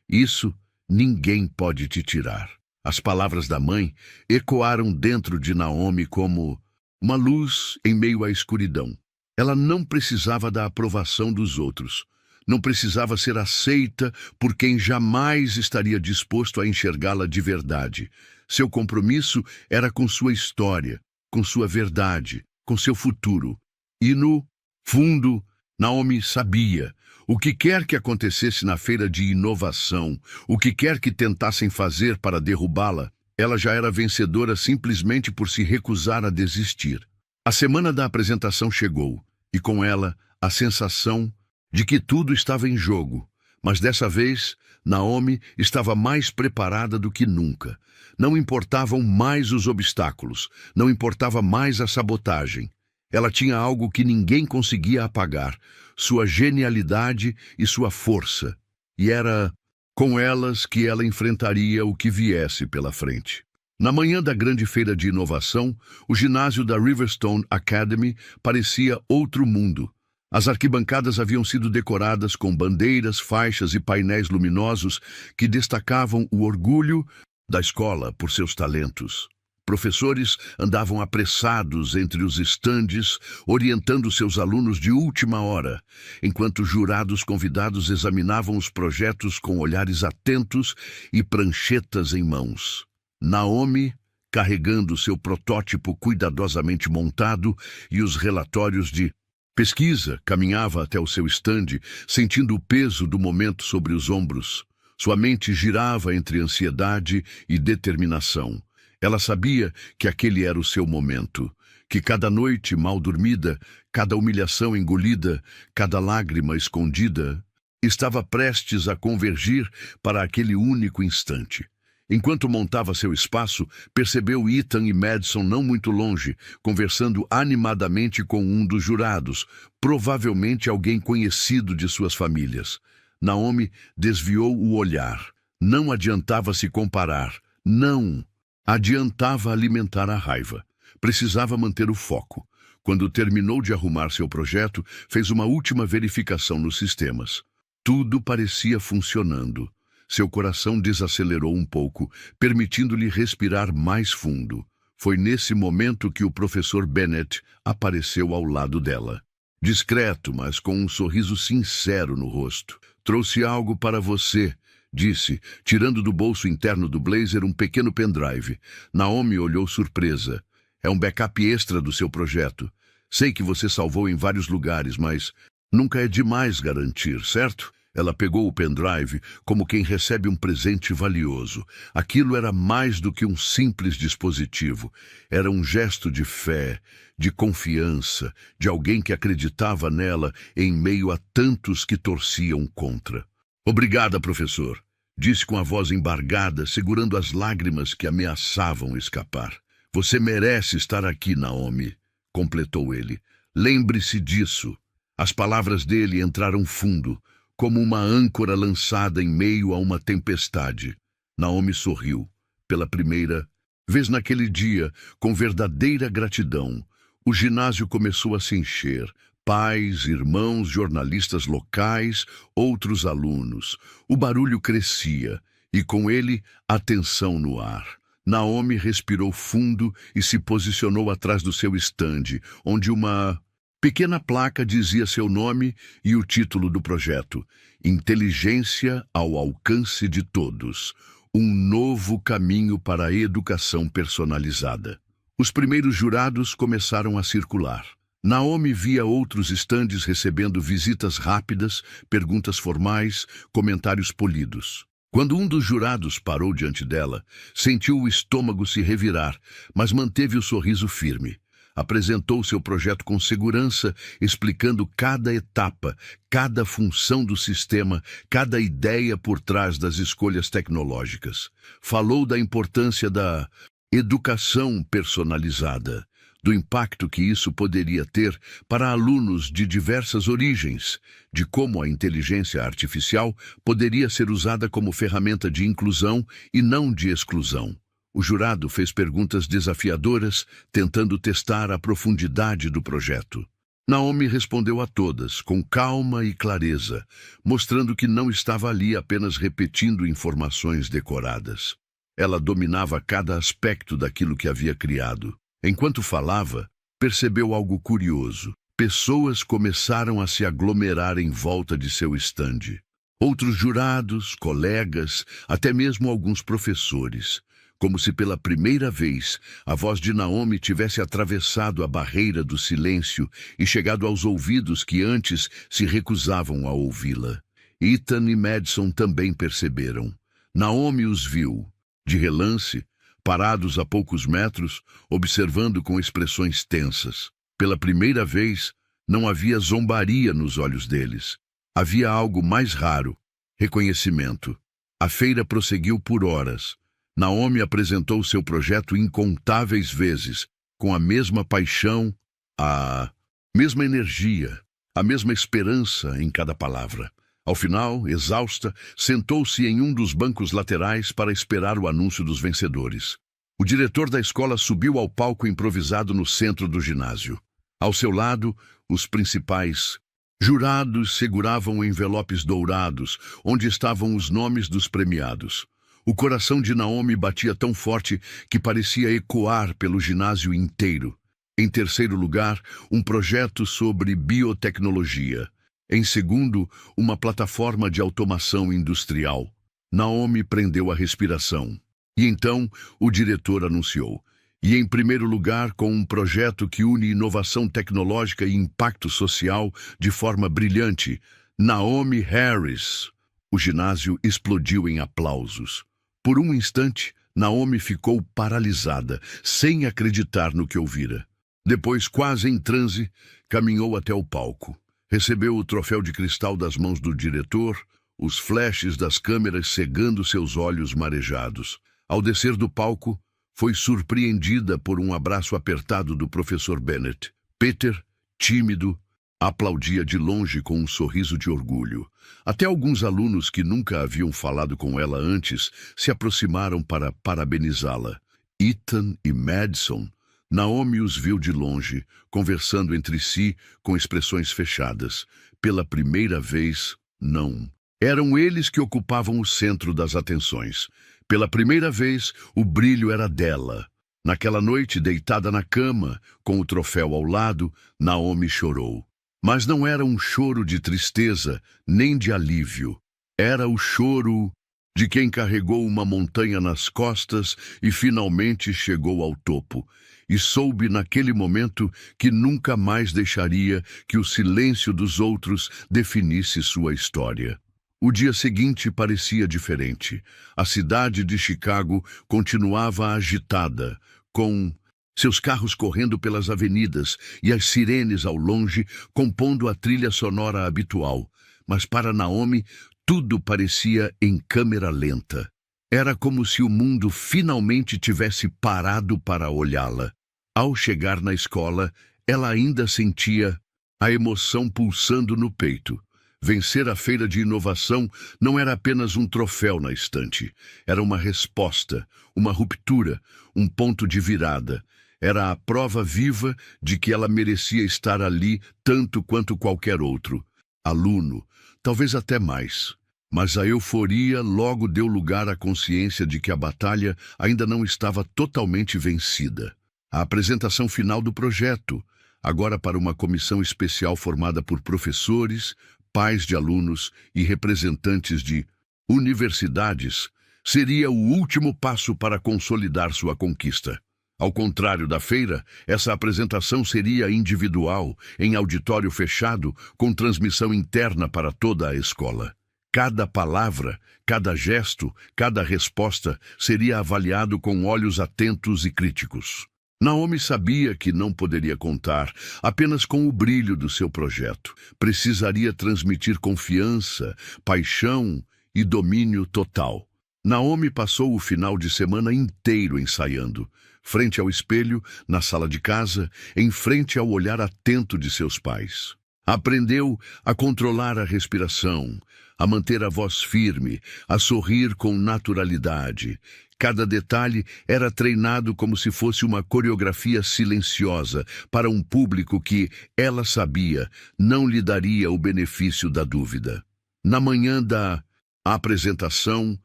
isso, ninguém pode te tirar. As palavras da mãe ecoaram dentro de Naomi como uma luz em meio à escuridão. Ela não precisava da aprovação dos outros. Não precisava ser aceita por quem jamais estaria disposto a enxergá-la de verdade. Seu compromisso era com sua história, com sua verdade, com seu futuro. E no fundo, Naomi sabia. O que quer que acontecesse na feira de inovação, o que quer que tentassem fazer para derrubá-la, ela já era vencedora simplesmente por se recusar a desistir. A semana da apresentação chegou, e com ela a sensação de que tudo estava em jogo. Mas dessa vez, Naomi estava mais preparada do que nunca. Não importavam mais os obstáculos, não importava mais a sabotagem. Ela tinha algo que ninguém conseguia apagar, sua genialidade e sua força. E era com elas que ela enfrentaria o que viesse pela frente. Na manhã da grande feira de inovação, o ginásio da Riverstone Academy parecia outro mundo. As arquibancadas haviam sido decoradas com bandeiras, faixas e painéis luminosos que destacavam o orgulho da escola por seus talentos. Professores andavam apressados entre os estandes, orientando seus alunos de última hora, enquanto jurados convidados examinavam os projetos com olhares atentos e pranchetas em mãos. Naomi, carregando seu protótipo cuidadosamente montado e os relatórios de pesquisa, caminhava até o seu estande, sentindo o peso do momento sobre os ombros. Sua mente girava entre ansiedade e determinação. Ela sabia que aquele era o seu momento, que cada noite mal dormida, cada humilhação engolida, cada lágrima escondida, estava prestes a convergir para aquele único instante. Enquanto montava seu espaço, percebeu Ethan e Madison não muito longe, conversando animadamente com um dos jurados, provavelmente alguém conhecido de suas famílias. Naomi desviou o olhar. Não adiantava se comparar. Não adiantava alimentar a raiva. Precisava manter o foco. Quando terminou de arrumar seu projeto, fez uma última verificação nos sistemas. Tudo parecia funcionando. Seu coração desacelerou um pouco, permitindo-lhe respirar mais fundo. Foi nesse momento que o professor Bennett apareceu ao lado dela. Discreto, mas com um sorriso sincero no rosto. "Trouxe algo para você", disse, tirando do bolso interno do blazer um pequeno pendrive. Naomi olhou surpresa. "É um backup extra do seu projeto. Sei que você salvou em vários lugares, mas nunca é demais garantir, certo?" Ela pegou o pendrive como quem recebe um presente valioso. Aquilo era mais do que um simples dispositivo. Era um gesto de fé, de confiança, de alguém que acreditava nela em meio a tantos que torciam contra. "Obrigada, professor", disse com a voz embargada, segurando as lágrimas que ameaçavam escapar. "Você merece estar aqui, Naomi", completou ele. "Lembre-se disso." As palavras dele entraram fundo, como uma âncora lançada em meio a uma tempestade. Naomi sorriu, pela primeira vez naquele dia, com verdadeira gratidão. O ginásio começou a se encher. Pais, irmãos, jornalistas locais, outros alunos. O barulho crescia, e com ele, a tensão no ar. Naomi respirou fundo e se posicionou atrás do seu estande, onde uma pequena placa dizia seu nome e o título do projeto: "Inteligência ao alcance de todos. Um novo caminho para a educação personalizada." Os primeiros jurados começaram a circular. Naomi via outros estandes recebendo visitas rápidas, perguntas formais, comentários polidos. Quando um dos jurados parou diante dela, sentiu o estômago se revirar, mas manteve o sorriso firme. Apresentou seu projeto com segurança, explicando cada etapa, cada função do sistema, cada ideia por trás das escolhas tecnológicas. Falou da importância da educação personalizada, do impacto que isso poderia ter para alunos de diversas origens, de como a inteligência artificial poderia ser usada como ferramenta de inclusão e não de exclusão. O jurado fez perguntas desafiadoras, tentando testar a profundidade do projeto. Naomi respondeu a todas, com calma e clareza, mostrando que não estava ali apenas repetindo informações decoradas. Ela dominava cada aspecto daquilo que havia criado. Enquanto falava, percebeu algo curioso. Pessoas começaram a se aglomerar em volta de seu estande. Outros jurados, colegas, até mesmo alguns professores. Como se pela primeira vez a voz de Naomi tivesse atravessado a barreira do silêncio e chegado aos ouvidos que antes se recusavam a ouvi-la. Ethan e Madison também perceberam. Naomi os viu, de relance, parados a poucos metros, observando com expressões tensas. Pela primeira vez, não havia zombaria nos olhos deles. Havia algo mais raro: reconhecimento. A feira prosseguiu por horas. Naomi apresentou seu projeto incontáveis vezes, com a mesma paixão, a mesma energia, a mesma esperança em cada palavra. Ao final, exausta, sentou-se em um dos bancos laterais para esperar o anúncio dos vencedores. O diretor da escola subiu ao palco improvisado no centro do ginásio. Ao seu lado, os principais jurados seguravam envelopes dourados, onde estavam os nomes dos premiados. O coração de Naomi batia tão forte que parecia ecoar pelo ginásio inteiro. Em terceiro lugar, um projeto sobre biotecnologia. Em segundo, uma plataforma de automação industrial. Naomi prendeu a respiração. E então, o diretor anunciou. E em primeiro lugar, com um projeto que une inovação tecnológica e impacto social de forma brilhante, Naomi Harris. O ginásio explodiu em aplausos. Por um instante, Naomi ficou paralisada, sem acreditar no que ouvira. Depois, quase em transe, caminhou até o palco. Recebeu o troféu de cristal das mãos do diretor, os flashes das câmeras cegando seus olhos marejados. Ao descer do palco, foi surpreendida por um abraço apertado do professor Bennett. Peter, tímido, aplaudia de longe com um sorriso de orgulho. Até alguns alunos que nunca haviam falado com ela antes se aproximaram para parabenizá-la. Ethan e Madison. Naomi os viu de longe, conversando entre si com expressões fechadas. Pela primeira vez, não. Eram eles que ocupavam o centro das atenções. Pela primeira vez, o brilho era dela. Naquela noite, deitada na cama, com o troféu ao lado, Naomi chorou. Mas não era um choro de tristeza, nem de alívio. Era o choro de quem carregou uma montanha nas costas e finalmente chegou ao topo. E soube naquele momento que nunca mais deixaria que o silêncio dos outros definisse sua história. O dia seguinte parecia diferente. A cidade de Chicago continuava agitada, com seus carros correndo pelas avenidas e as sirenes ao longe compondo a trilha sonora habitual. Mas para Naomi, tudo parecia em câmera lenta. Era como se o mundo finalmente tivesse parado para olhá-la. Ao chegar na escola, ela ainda sentia a emoção pulsando no peito. Vencer a feira de inovação não era apenas um troféu na estante. Era uma resposta, uma ruptura, um ponto de virada. Era a prova viva de que ela merecia estar ali tanto quanto qualquer outro. Aluno, talvez até mais. Mas a euforia logo deu lugar à consciência de que a batalha ainda não estava totalmente vencida. A apresentação final do projeto, agora para uma comissão especial formada por professores, pais de alunos e representantes de universidades, seria o último passo para consolidar sua conquista. Ao contrário da feira, essa apresentação seria individual, em auditório fechado, com transmissão interna para toda a escola. Cada palavra, cada gesto, cada resposta seria avaliado com olhos atentos e críticos. Naomi sabia que não poderia contar apenas com o brilho do seu projeto. Precisaria transmitir confiança, paixão e domínio total. Naomi passou o final de semana inteiro ensaiando. frente ao espelho, na sala de casa, em frente ao olhar atento de seus pais. Aprendeu a controlar a respiração, a manter a voz firme, a sorrir com naturalidade. Cada detalhe era treinado como se fosse uma coreografia silenciosa para um público que, ela sabia, não lhe daria o benefício da dúvida. Na manhã da apresentação,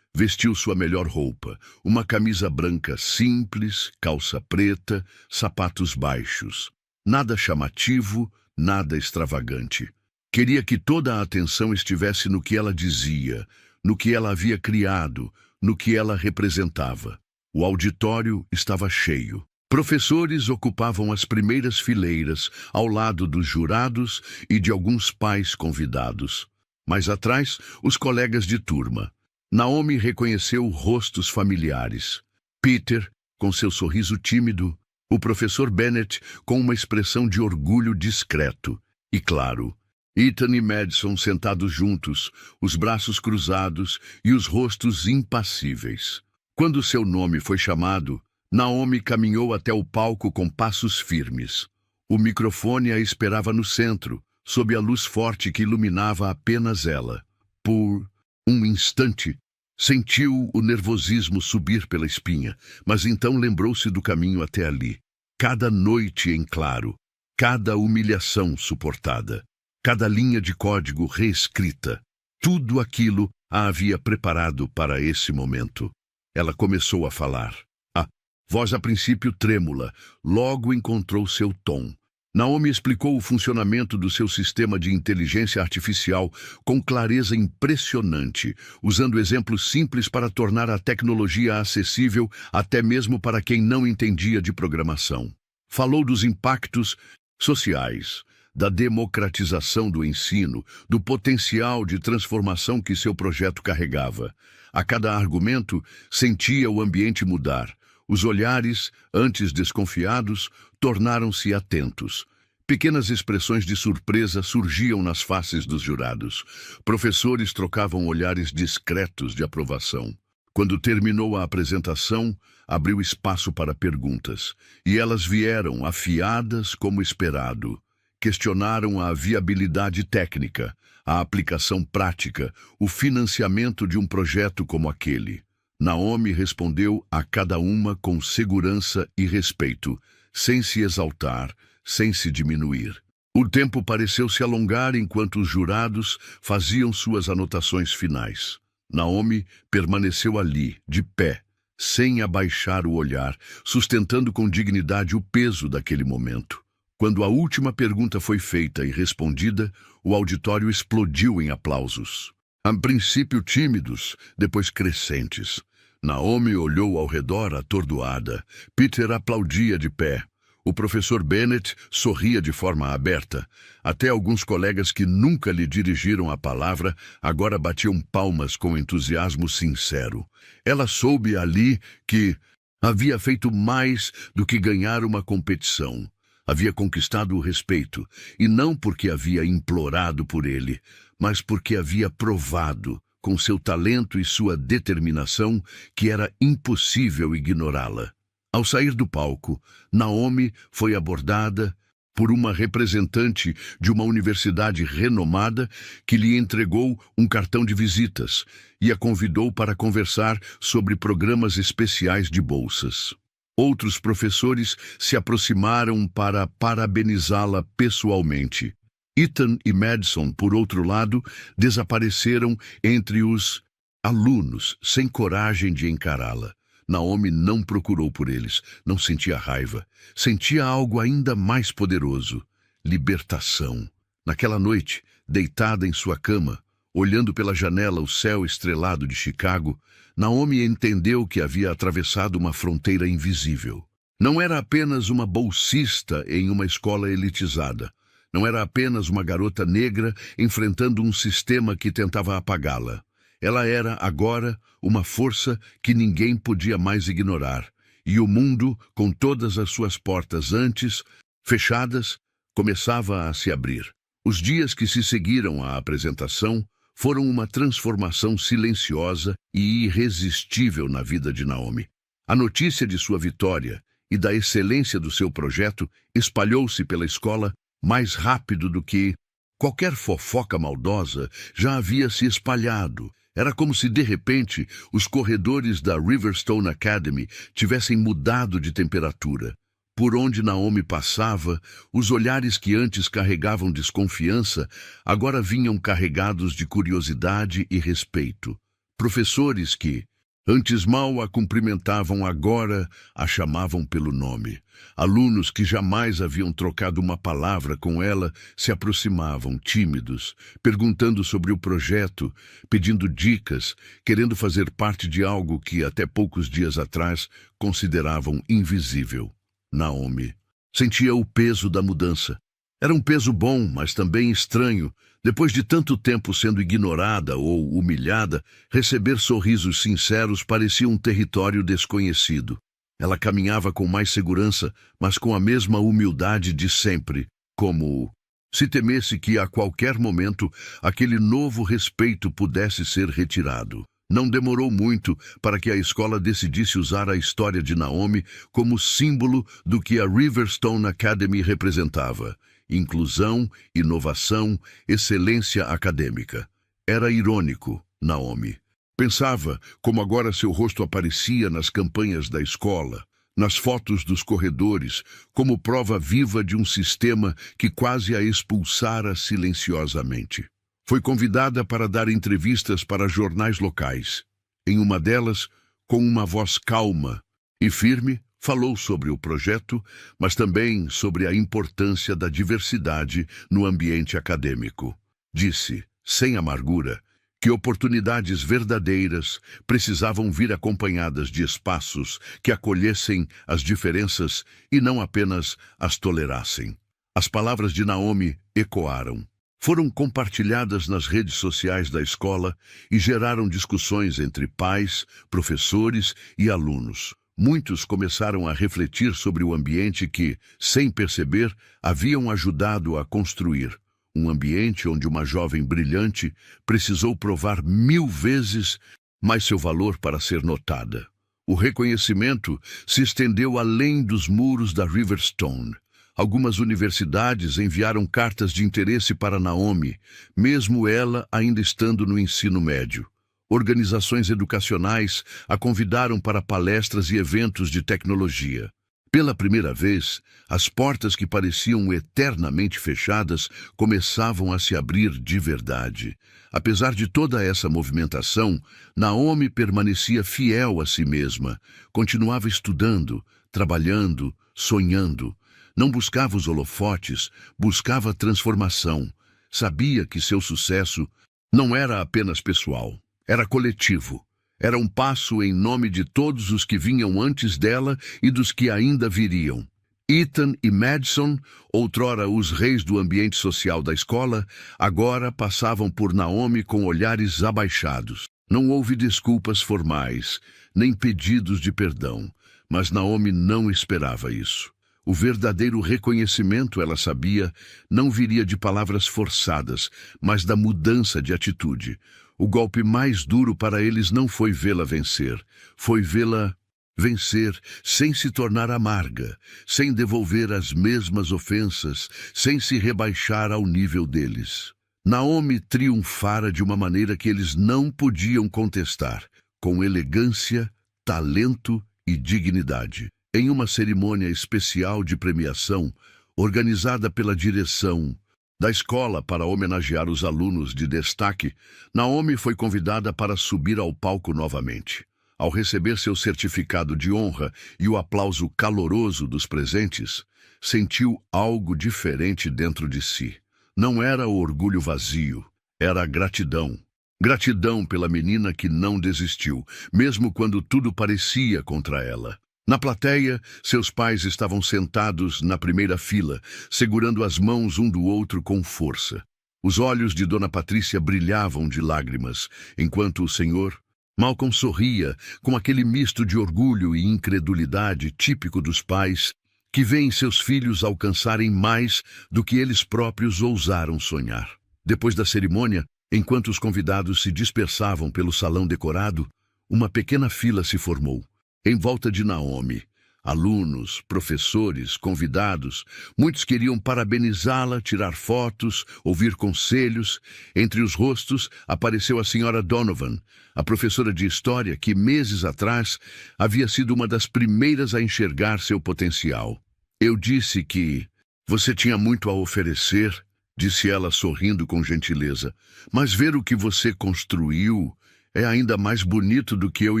vestiu sua melhor roupa, uma camisa branca simples, calça preta, sapatos baixos. Nada chamativo, nada extravagante. Queria que toda a atenção estivesse no que ela dizia, no que ela havia criado, no que ela representava. O auditório estava cheio. Professores ocupavam as primeiras fileiras, ao lado dos jurados e de alguns pais convidados. Mais atrás, os colegas de turma. Naomi reconheceu rostos familiares. Peter, com seu sorriso tímido, o professor Bennett, com uma expressão de orgulho discreto. E, claro, Ethan e Madison sentados juntos, os braços cruzados e os rostos impassíveis. Quando seu nome foi chamado, Naomi caminhou até o palco com passos firmes. O microfone a esperava no centro, sob a luz forte que iluminava apenas ela. Por um instante, sentiu o nervosismo subir pela espinha, mas então lembrou-se do caminho até ali. Cada noite em claro, cada humilhação suportada, cada linha de código reescrita, tudo aquilo a havia preparado para esse momento. Ela começou a falar. A voz a princípio trêmula, logo encontrou seu tom. Naomi explicou o funcionamento do seu sistema de inteligência artificial com clareza impressionante, usando exemplos simples para tornar a tecnologia acessível até mesmo para quem não entendia de programação. Falou dos impactos sociais, da democratização do ensino, do potencial de transformação que seu projeto carregava. A cada argumento, sentia o ambiente mudar. Os olhares, antes desconfiados, tornaram-se atentos. Pequenas expressões de surpresa surgiam nas faces dos jurados. Professores trocavam olhares discretos de aprovação. Quando terminou a apresentação, abriu espaço para perguntas. E elas vieram afiadas como esperado. Questionaram a viabilidade técnica, a aplicação prática, o financiamento de um projeto como aquele. Naomi respondeu a cada uma com segurança e respeito, sem se exaltar, sem se diminuir. O tempo pareceu se alongar enquanto os jurados faziam suas anotações finais. Naomi permaneceu ali, de pé, sem abaixar o olhar, sustentando com dignidade o peso daquele momento. Quando a última pergunta foi feita e respondida, o auditório explodiu em aplausos. A princípio tímidos, depois crescentes. Naomi olhou ao redor atordoada. Peter aplaudia de pé. O professor Bennett sorria de forma aberta. Até alguns colegas que nunca lhe dirigiram a palavra agora batiam palmas com entusiasmo sincero. Ela soube ali que havia feito mais do que ganhar uma competição. Havia conquistado o respeito, e não porque havia implorado por ele, mas porque havia provado, com seu talento e sua determinação, que era impossível ignorá-la. Ao sair do palco, Naomi foi abordada por uma representante de uma universidade renomada que lhe entregou um cartão de visitas e a convidou para conversar sobre programas especiais de bolsas. Outros professores se aproximaram para parabenizá-la pessoalmente. Ethan e Madison, por outro lado, desapareceram entre os alunos, sem coragem de encará-la. Naomi não procurou por eles, não sentia raiva. Sentia algo ainda mais poderoso: libertação. Naquela noite, deitada em sua cama, olhando pela janela o céu estrelado de Chicago, Naomi entendeu que havia atravessado uma fronteira invisível. Não era apenas uma bolsista em uma escola elitizada. Não era apenas uma garota negra enfrentando um sistema que tentava apagá-la. Ela era, agora, uma força que ninguém podia mais ignorar. E o mundo, com todas as suas portas antes fechadas, começava a se abrir. Os dias que se seguiram à apresentação foram uma transformação silenciosa e irresistível na vida de Naomi. A notícia de sua vitória, e da excelência do seu projeto espalhou-se pela escola mais rápido do que qualquer fofoca maldosa já havia se espalhado. Era como se, de repente, os corredores da Riverstone Academy tivessem mudado de temperatura. Por onde Naomi passava, os olhares que antes carregavam desconfiança agora vinham carregados de curiosidade e respeito. Professores que antes mal a cumprimentavam, agora a chamavam pelo nome. Alunos que jamais haviam trocado uma palavra com ela se aproximavam, tímidos, perguntando sobre o projeto, pedindo dicas, querendo fazer parte de algo que até poucos dias atrás consideravam invisível. Naomi sentia o peso da mudança. Era um peso bom, mas também estranho. Depois de tanto tempo sendo ignorada ou humilhada, receber sorrisos sinceros parecia um território desconhecido. Ela caminhava com mais segurança, mas com a mesma humildade de sempre, como se temesse que a qualquer momento aquele novo respeito pudesse ser retirado. Não demorou muito para que a escola decidisse usar a história de Naomi como símbolo do que a Riverstone Academy representava: inclusão, inovação, excelência acadêmica. Era irônico, Naomi pensava, como agora seu rosto aparecia nas campanhas da escola, nas fotos dos corredores, como prova viva de um sistema que quase a expulsara silenciosamente. Foi convidada para dar entrevistas para jornais locais. Em uma delas, com uma voz calma e firme, falou sobre o projeto, mas também sobre a importância da diversidade no ambiente acadêmico. Disse, sem amargura, que oportunidades verdadeiras precisavam vir acompanhadas de espaços que acolhessem as diferenças e não apenas as tolerassem. As palavras de Naomi ecoaram. Foram compartilhadas nas redes sociais da escola e geraram discussões entre pais, professores e alunos. Muitos começaram a refletir sobre o ambiente que, sem perceber, haviam ajudado a construir. Um ambiente onde uma jovem brilhante precisou provar 1000 vezes mais seu valor para ser notada. O reconhecimento se estendeu além dos muros da Riverstone. Algumas universidades enviaram cartas de interesse para Naomi, mesmo ela ainda estando no ensino médio. Organizações educacionais a convidaram para palestras e eventos de tecnologia. Pela primeira vez, as portas que pareciam eternamente fechadas começavam a se abrir de verdade. Apesar de toda essa movimentação, Naomi permanecia fiel a si mesma, continuava estudando, trabalhando, sonhando. Não buscava os holofotes, buscava a transformação. Sabia que seu sucesso não era apenas pessoal, era coletivo. Era um passo em nome de todos os que vinham antes dela e dos que ainda viriam. Ethan e Madison, outrora os reis do ambiente social da escola, agora passavam por Naomi com olhares abaixados. Não houve desculpas formais, nem pedidos de perdão, mas Naomi não esperava isso. O verdadeiro reconhecimento, ela sabia, não viria de palavras forçadas, mas da mudança de atitude. O golpe mais duro para eles não foi vê-la vencer, foi vê-la vencer sem se tornar amarga, sem devolver as mesmas ofensas, sem se rebaixar ao nível deles. Naomi triunfara de uma maneira que eles não podiam contestar, com elegância, talento e dignidade. Em uma cerimônia especial de premiação, organizada pela direção da escola para homenagear os alunos de destaque, Naomi foi convidada para subir ao palco novamente. Ao receber seu certificado de honra e o aplauso caloroso dos presentes, sentiu algo diferente dentro de si. Não era o orgulho vazio, era a gratidão. Gratidão pela menina que não desistiu, mesmo quando tudo parecia contra ela. Na plateia, seus pais estavam sentados na primeira fila, segurando as mãos um do outro com força. Os olhos de Dona Patrícia brilhavam de lágrimas, enquanto o senhor Malcolm sorria com aquele misto de orgulho e incredulidade típico dos pais que veem seus filhos alcançarem mais do que eles próprios ousaram sonhar. Depois da cerimônia, enquanto os convidados se dispersavam pelo salão decorado, uma pequena fila se formou. Em volta de Naomi, Alunos, professores, convidados, muitos queriam parabenizá-la, tirar fotos, ouvir conselhos. Entre os rostos apareceu a senhora Donovan, a professora de história que, meses atrás, havia sido uma das primeiras a enxergar seu potencial. Eu disse que você tinha muito a oferecer, disse ela sorrindo com gentileza, mas ver o que você construiu é ainda mais bonito do que eu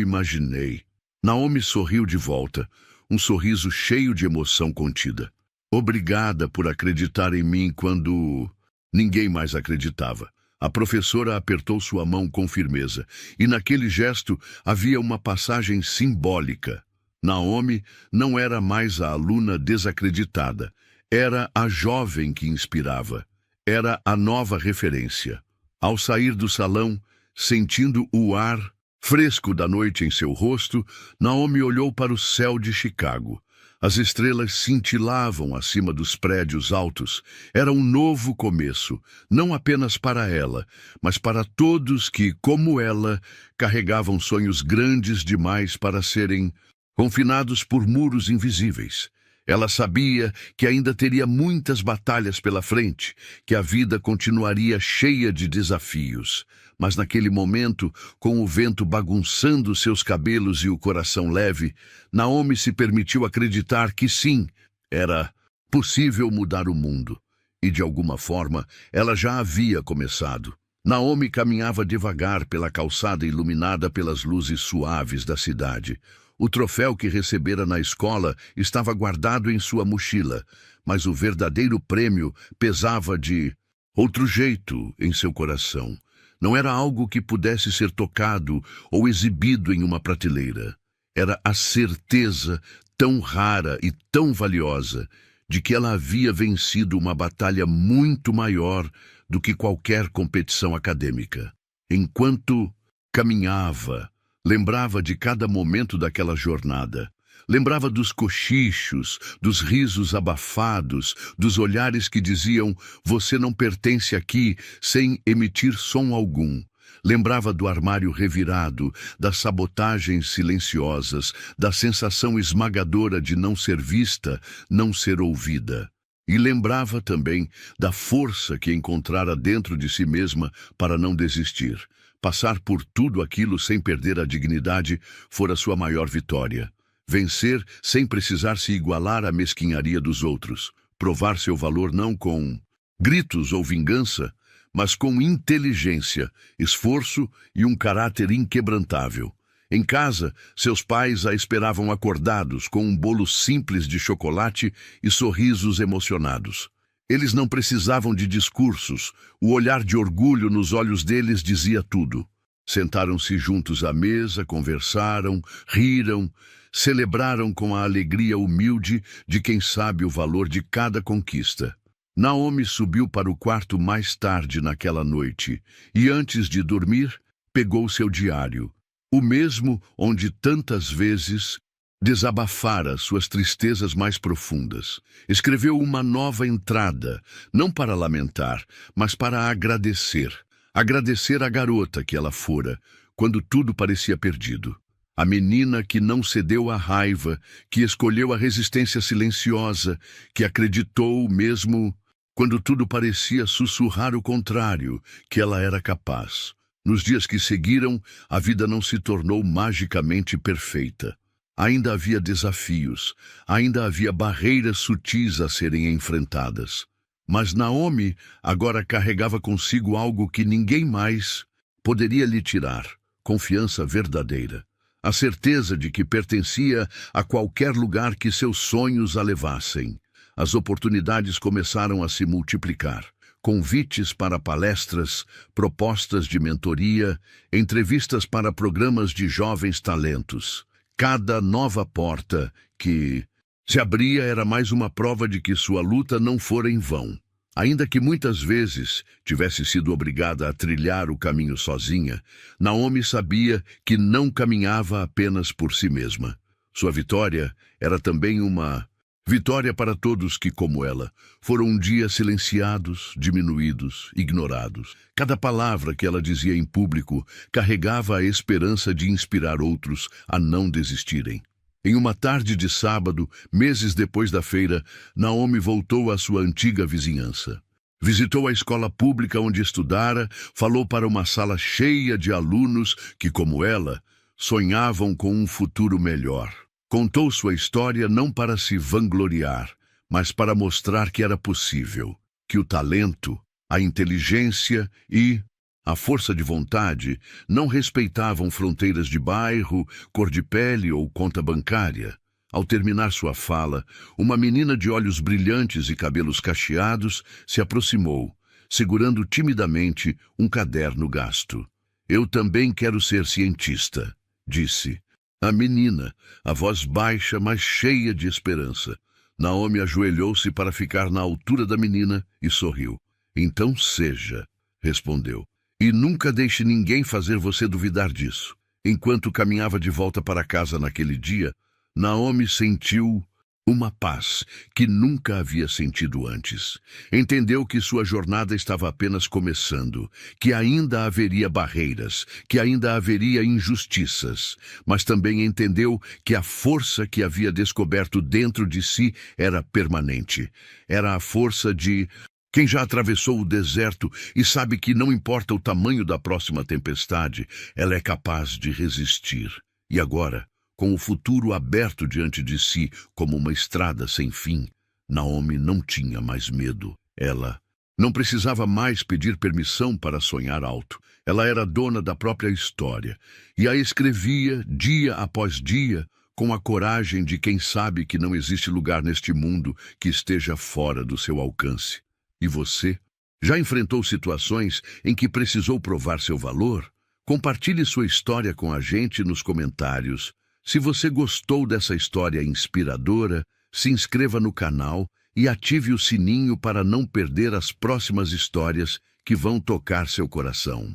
imaginei. Naomi sorriu de volta, um sorriso cheio de emoção contida. Obrigada por acreditar em mim quando ninguém mais acreditava. A professora apertou sua mão com firmeza, e naquele gesto havia uma passagem simbólica. Naomi não era mais a aluna desacreditada, era a jovem que inspirava. Era a nova referência. Ao sair do salão, sentindo o ar fresco da noite em seu rosto, Naomi olhou para o céu de Chicago. As estrelas cintilavam acima dos prédios altos. Era um novo começo, não apenas para ela, mas para todos que, como ela, carregavam sonhos grandes demais para serem confinados por muros invisíveis. Ela sabia que ainda teria muitas batalhas pela frente, que a vida continuaria cheia de desafios. Mas naquele momento, com o vento bagunçando seus cabelos e o coração leve, Naomi se permitiu acreditar que sim, era possível mudar o mundo. E de alguma forma, ela já havia começado. Naomi caminhava devagar pela calçada iluminada pelas luzes suaves da cidade. O troféu que recebera na escola estava guardado em sua mochila, mas o verdadeiro prêmio pesava de outro jeito em seu coração. Não era algo que pudesse ser tocado ou exibido em uma prateleira. Era a certeza tão rara e tão valiosa de que ela havia vencido uma batalha muito maior do que qualquer competição acadêmica. Enquanto caminhava, lembrava de cada momento daquela jornada. Lembrava dos cochichos, dos risos abafados, dos olhares que diziam "você não pertence aqui", sem emitir som algum. Lembrava do armário revirado, das sabotagens silenciosas, da sensação esmagadora de não ser vista, não ser ouvida. E lembrava também da força que encontrara dentro de si mesma para não desistir. Passar por tudo aquilo sem perder a dignidade fora sua maior vitória. Vencer sem precisar se igualar à mesquinharia dos outros. Provar seu valor não com gritos ou vingança, mas com inteligência, esforço e um caráter inquebrantável. Em casa, seus pais a esperavam acordados, com um bolo simples de chocolate e sorrisos emocionados. Eles não precisavam de discursos, o olhar de orgulho nos olhos deles dizia tudo. Sentaram-se juntos à mesa, conversaram, riram, celebraram com a alegria humilde de quem sabe o valor de cada conquista. Naomi subiu para o quarto mais tarde naquela noite e, antes de dormir, pegou seu diário, o mesmo onde tantas vezes desabafara suas tristezas mais profundas. Escreveu uma nova entrada, não para lamentar, mas para agradecer. Agradecer a garota que ela fora, quando tudo parecia perdido. A menina que não cedeu à raiva, que escolheu a resistência silenciosa, que acreditou mesmo quando tudo parecia sussurrar o contrário, que ela era capaz. Nos dias que seguiram, a vida não se tornou magicamente perfeita. Ainda havia desafios, ainda havia barreiras sutis a serem enfrentadas. Mas Naomi agora carregava consigo algo que ninguém mais poderia lhe tirar: confiança verdadeira. A certeza de que pertencia a qualquer lugar que seus sonhos a levassem. As oportunidades começaram a se multiplicar. Convites para palestras, propostas de mentoria, entrevistas para programas de jovens talentos. Cada nova porta que se abria era mais uma prova de que sua luta não fora em vão. Ainda que muitas vezes tivesse sido obrigada a trilhar o caminho sozinha, Naomi sabia que não caminhava apenas por si mesma. Sua vitória era também uma vitória para todos que, como ela, foram um dia silenciados, diminuídos, ignorados. Cada palavra que ela dizia em público carregava a esperança de inspirar outros a não desistirem. Em uma tarde de sábado, meses depois da feira, Naomi voltou à sua antiga vizinhança. Visitou a escola pública onde estudara, falou para uma sala cheia de alunos que, como ela, sonhavam com um futuro melhor. Contou sua história não para se vangloriar, mas para mostrar que era possível, que o talento, a inteligência e a força de vontade não respeitavam fronteiras de bairro, cor de pele ou conta bancária. Ao terminar sua fala, uma menina de olhos brilhantes e cabelos cacheados se aproximou, segurando timidamente um caderno gasto. "Eu também quero ser cientista", disse. A menina, a voz baixa, mas cheia de esperança. Naomi ajoelhou-se para ficar na altura da menina e sorriu. "Então seja", respondeu. "E nunca deixe ninguém fazer você duvidar disso." Enquanto caminhava de volta para casa naquele dia, Naomi sentiu uma paz que nunca havia sentido antes. Entendeu que sua jornada estava apenas começando, que ainda haveria barreiras, que ainda haveria injustiças, mas também entendeu que a força que havia descoberto dentro de si era permanente. Era a força de quem já atravessou o deserto e sabe que não importa o tamanho da próxima tempestade, ela é capaz de resistir. E agora, com o futuro aberto diante de si como uma estrada sem fim, Naomi não tinha mais medo. Ela não precisava mais pedir permissão para sonhar alto. Ela era dona da própria história e a escrevia dia após dia com a coragem de quem sabe que não existe lugar neste mundo que esteja fora do seu alcance. E você? Já enfrentou situações em que precisou provar seu valor? Compartilhe sua história com a gente nos comentários. Se você gostou dessa história inspiradora, se inscreva no canal e ative o sininho para não perder as próximas histórias que vão tocar seu coração.